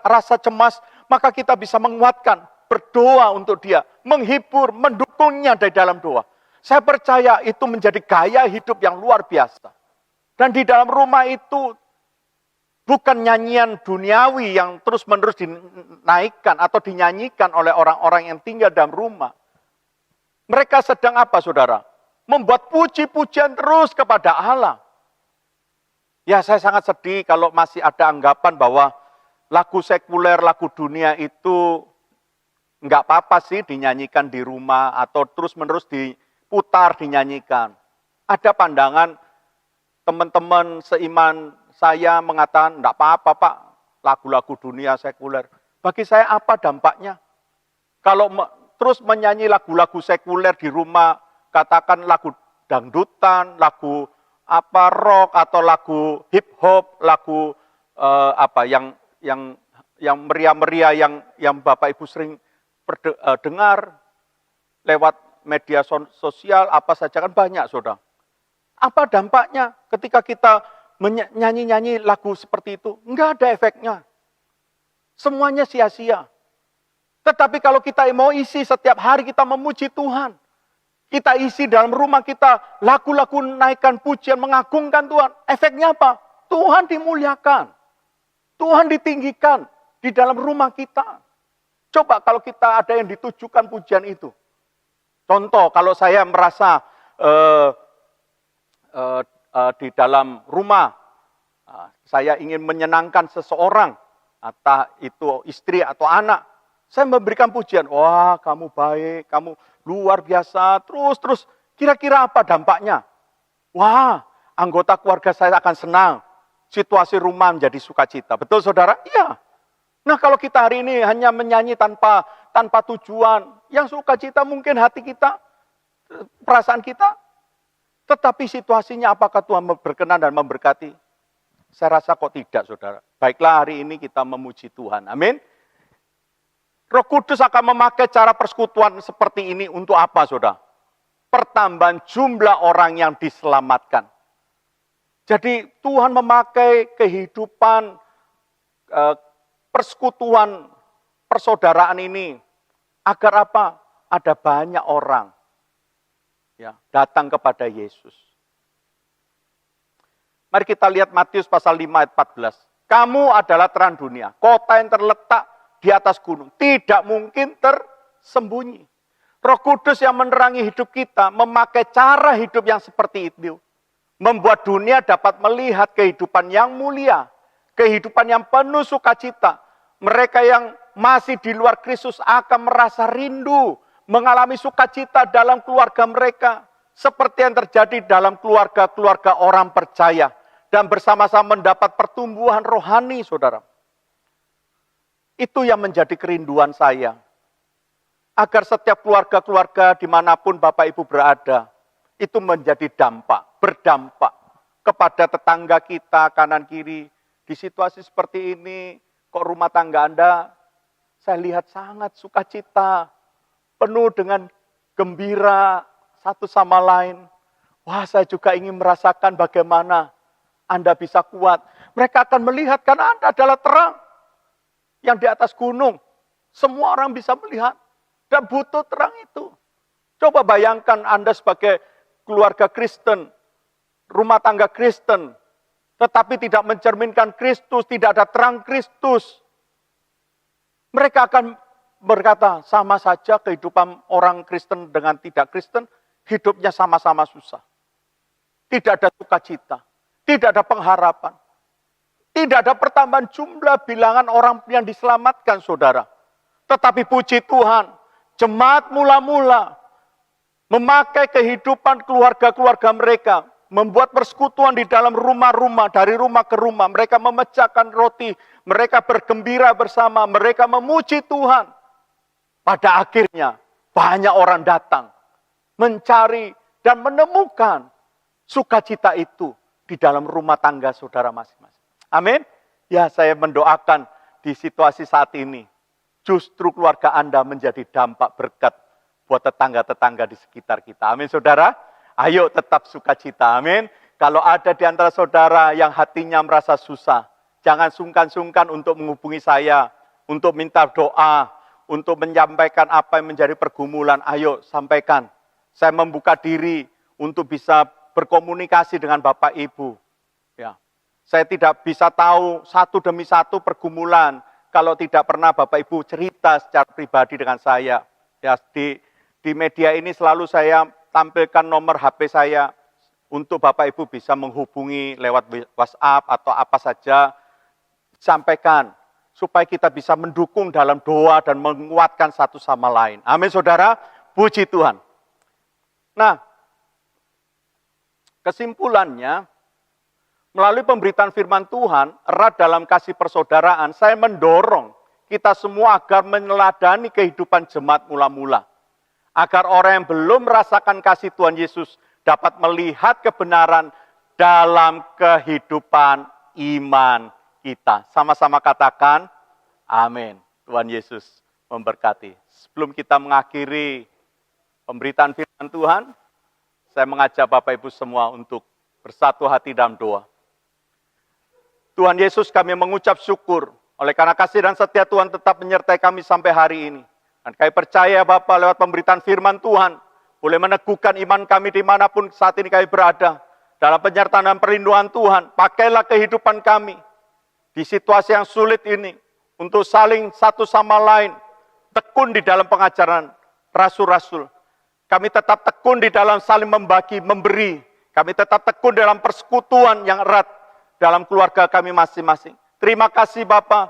rasa cemas, maka kita bisa menguatkan, berdoa untuk dia, menghibur, mendukungnya dari dalam doa. Saya percaya itu menjadi gaya hidup yang luar biasa. Dan di dalam rumah itu bukan nyanyian duniawi yang terus-menerus dinaikkan atau dinyanyikan oleh orang-orang yang tinggal dalam rumah. Mereka sedang apa, saudara? Membuat puji-pujian terus kepada Allah. Ya, saya sangat sedih kalau masih ada anggapan bahwa lagu sekuler, lagu dunia itu enggak apa-apa sih dinyanyikan di rumah atau terus-menerus diputar, dinyanyikan. Ada pandangan teman-teman seiman saya mengatakan, enggak apa-apa Pak, lagu-lagu dunia sekuler. Bagi saya apa dampaknya? Kalau terus menyanyi lagu-lagu sekuler di rumah, katakan lagu dangdutan, lagu rock atau lagu hip hop, lagu yang meriah-meriah yang Bapak Ibu sering dengar lewat media sosial apa saja kan banyak, saudara. Apa dampaknya ketika kita nyanyi-nyanyi lagu seperti itu? Enggak ada efeknya. Semuanya sia-sia. Tetapi kalau kita mau isi setiap hari kita memuji Tuhan, kita isi dalam rumah kita lagu-lagu naikkan pujian, mengagungkan Tuhan. Efeknya apa? Tuhan dimuliakan. Tuhan ditinggikan di dalam rumah kita. Coba kalau kita ada yang ditujukan pujian itu. Contoh, kalau saya merasa di dalam rumah, saya ingin menyenangkan seseorang, entah itu istri atau anak, saya memberikan pujian. Wah, kamu baik, kamu luar biasa, terus. Kira-kira apa dampaknya? Wah, anggota keluarga saya akan senang. Situasi rumah menjadi sukacita. Betul, saudara? Iya. Nah, kalau kita hari ini hanya menyanyi tanpa tujuan, yang sukacita mungkin hati kita, perasaan kita, tetapi situasinya apakah Tuhan berkenan dan memberkati? Saya rasa kok tidak, saudara. Baiklah, hari ini kita memuji Tuhan. Amin. Roh Kudus akan memakai cara persekutuan seperti ini untuk apa, saudara? Pertambahan jumlah orang yang diselamatkan. Jadi Tuhan memakai kehidupan persekutuan, persaudaraan ini agar apa? Ada banyak orang ya datang kepada Yesus. Mari kita lihat Matius pasal 5 ayat 14. Kamu adalah terang dunia, kota yang terletak di atas gunung, tidak mungkin tersembunyi. Roh Kudus yang menerangi hidup kita memakai cara hidup yang seperti itu, membuat dunia dapat melihat kehidupan yang mulia, kehidupan yang penuh sukacita. Mereka yang masih di luar Kristus akan merasa rindu, mengalami sukacita dalam keluarga mereka, seperti yang terjadi dalam keluarga-keluarga orang percaya, dan bersama-sama mendapat pertumbuhan rohani, saudara. Itu yang menjadi kerinduan saya. Agar setiap keluarga-keluarga dimanapun Bapak Ibu berada, itu menjadi berdampak kepada tetangga kita kanan kiri. Di situasi seperti ini, kok rumah tangga Anda, saya lihat sangat sukacita, penuh dengan gembira satu sama lain. Wah, saya juga ingin merasakan bagaimana Anda bisa kuat. Mereka akan melihat karena Anda adalah terang yang di atas gunung. Semua orang bisa melihat dan butuh terang itu. Coba bayangkan Anda sebagai keluarga Kristen, rumah tangga Kristen, tetapi tidak mencerminkan Kristus, tidak ada terang Kristus. Mereka akan berkata, sama saja kehidupan orang Kristen dengan tidak Kristen, hidupnya sama-sama susah. Tidak ada sukacita, tidak ada pengharapan. Tidak ada pertambahan jumlah bilangan orang yang diselamatkan, saudara. Tetapi puji Tuhan, jemaat mula-mula memakai kehidupan keluarga-keluarga mereka, membuat persekutuan di dalam rumah-rumah, dari rumah ke rumah. Mereka memecahkan roti, mereka bergembira bersama, mereka memuji Tuhan. Pada akhirnya banyak orang datang, mencari dan menemukan sukacita itu di dalam rumah tangga saudara masing-masing. Amin. Ya, saya mendoakan di situasi saat ini, justru keluarga Anda menjadi dampak berkat buat tetangga-tetangga di sekitar kita. Amin, saudara. Ayo tetap sukacita. Amin. Kalau ada di antara saudara yang hatinya merasa susah, jangan sungkan-sungkan untuk menghubungi saya, untuk minta doa, untuk menyampaikan apa yang menjadi pergumulan. Ayo sampaikan. Saya membuka diri untuk bisa berkomunikasi dengan Bapak Ibu. Ya. Saya tidak bisa tahu satu demi satu pergumulan kalau tidak pernah Bapak Ibu cerita secara pribadi dengan saya. Ya, di media ini selalu saya tampilkan nomor HP saya untuk Bapak Ibu bisa menghubungi lewat WhatsApp atau apa saja. Sampaikan supaya kita bisa mendukung dalam doa dan menguatkan satu sama lain. Amin, saudara. Puji Tuhan. Nah, kesimpulannya, melalui pemberitaan firman Tuhan, erat dalam kasih persaudaraan, saya mendorong kita semua agar meneladani kehidupan jemaat mula-mula. Agar orang yang belum merasakan kasih Tuhan Yesus dapat melihat kebenaran dalam kehidupan iman kita. Sama-sama katakan, amin. Tuhan Yesus memberkati. Sebelum kita mengakhiri pemberitaan firman Tuhan, saya mengajak Bapak Ibu semua untuk bersatu hati dalam doa. Tuhan Yesus, kami mengucap syukur oleh karena kasih dan setia Tuhan tetap menyertai kami sampai hari ini. Dan kami percaya Bapak lewat pemberitaan firman Tuhan boleh meneguhkan iman kami dimanapun saat ini kami berada. Dalam penyertaan dan perlindungan Tuhan, pakailah kehidupan kami di situasi yang sulit ini untuk saling satu sama lain tekun di dalam pengajaran rasul-rasul. Kami tetap tekun di dalam saling membagi, memberi. Kami tetap tekun dalam persekutuan yang erat dalam keluarga kami masing-masing. Terima kasih Bapa.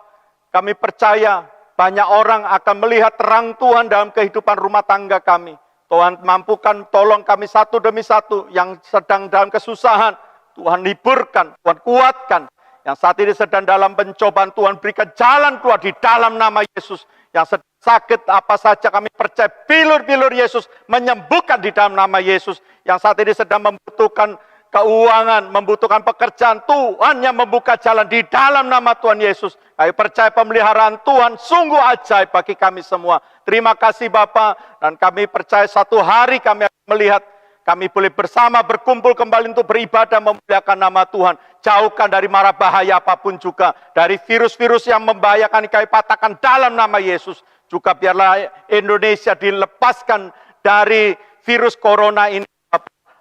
Kami percaya banyak orang akan melihat terang Tuhan dalam kehidupan rumah tangga kami. Tuhan mampukan tolong kami satu demi satu yang sedang dalam kesusahan. Tuhan liburkan, Tuhan kuatkan. Yang saat ini sedang dalam pencobaan, Tuhan berikan jalan keluar di dalam nama Yesus. Yang sedang sakit apa saja kami percaya bilur-bilur Yesus menyembuhkan di dalam nama Yesus. Yang saat ini sedang membutuhkan keuangan, membutuhkan pekerjaan, Tuhan yang membuka jalan di dalam nama Tuhan Yesus. Kami percaya pemeliharaan Tuhan sungguh ajaib bagi kami semua. Terima kasih Bapa, dan kami percaya satu hari kami akan melihat kami boleh bersama berkumpul kembali untuk beribadah memuliakan nama Tuhan. Jauhkan dari mara bahaya apapun juga. Dari virus-virus yang membahayakan kami patahkan dalam nama Yesus. Juga biarlah Indonesia dilepaskan dari virus corona ini.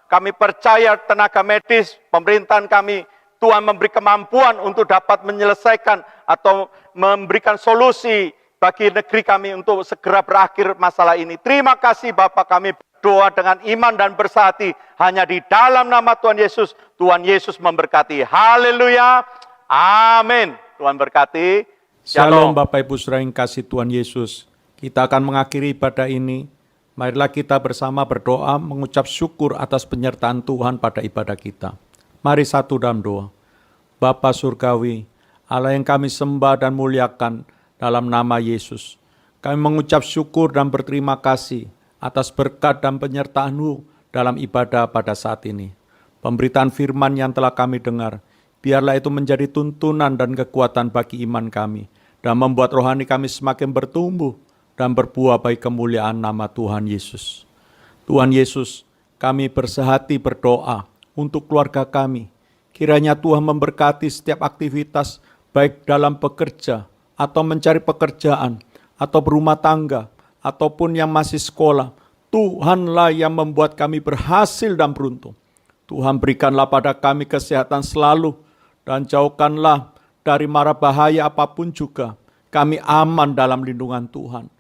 Kami percaya tenaga medis, pemerintahan kami, Tuhan memberi kemampuan untuk dapat menyelesaikan atau memberikan solusi bagi negeri kami untuk segera berakhir masalah ini. Terima kasih Bapak, kami berdoa dengan iman dan bersahati hanya di dalam nama Tuhan Yesus. Tuhan Yesus memberkati. Haleluya. Amin. Tuhan berkati. Shalom Bapak Ibu Saudara yang kasih Tuhan Yesus. Kita akan mengakhiri ibadah ini. Marilah kita bersama berdoa mengucap syukur atas penyertaan Tuhan pada ibadah kita. Mari satu dalam doa. Bapa Surgawi, Allah yang kami sembah dan muliakan dalam nama Yesus. Kami mengucap syukur dan berterima kasih atas berkat dan penyertaan-Mu dalam ibadah pada saat ini. Pemberitaan firman yang telah kami dengar, biarlah itu menjadi tuntunan dan kekuatan bagi iman kami, dan membuat rohani kami semakin bertumbuh dan berbuah bagi kemuliaan nama Tuhan Yesus. Tuhan Yesus, kami bersehati berdoa untuk keluarga kami. Kiranya Tuhan memberkati setiap aktivitas, baik dalam bekerja, atau mencari pekerjaan, atau berumah tangga, ataupun yang masih sekolah. Tuhanlah yang membuat kami berhasil dan beruntung. Tuhan berikanlah pada kami kesehatan selalu, dan jauhkanlah dari mara bahaya apapun juga. Kami aman dalam lindungan Tuhan.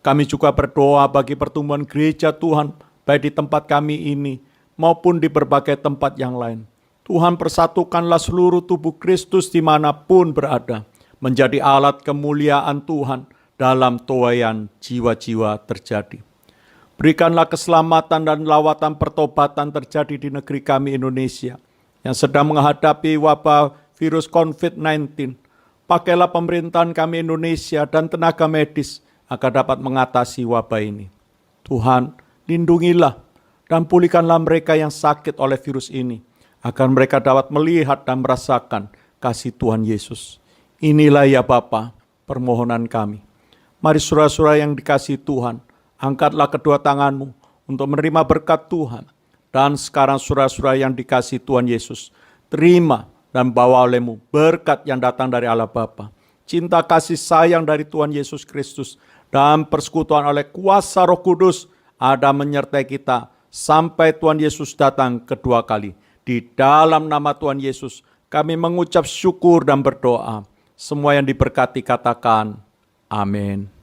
Kami juga berdoa bagi pertumbuhan gereja Tuhan, baik di tempat kami ini, maupun di berbagai tempat yang lain. Tuhan persatukanlah seluruh tubuh Kristus dimanapun berada, menjadi alat kemuliaan Tuhan dalam tuaian jiwa-jiwa terjadi. Berikanlah keselamatan dan lawatan pertobatan terjadi di negeri kami Indonesia yang sedang menghadapi wabah virus COVID-19. Pakailah pemerintahan kami Indonesia dan tenaga medis agar dapat mengatasi wabah ini. Tuhan, lindungilah dan pulihkanlah mereka yang sakit oleh virus ini, agar mereka dapat melihat dan merasakan kasih Tuhan Yesus. Inilah ya Bapa, permohonan kami. Mari saudara-saudara yang dikasihi Tuhan, angkatlah kedua tanganmu untuk menerima berkat Tuhan. Dan sekarang saudara-saudara yang dikasihi Tuhan Yesus, terima dan bawa olehmu berkat yang datang dari Allah Bapa, cinta kasih sayang dari Tuhan Yesus Kristus, dan persekutuan oleh kuasa Roh Kudus ada menyertai kita sampai Tuhan Yesus datang kedua kali. Di dalam nama Tuhan Yesus kami mengucap syukur dan berdoa. Semua yang diberkati katakan amin.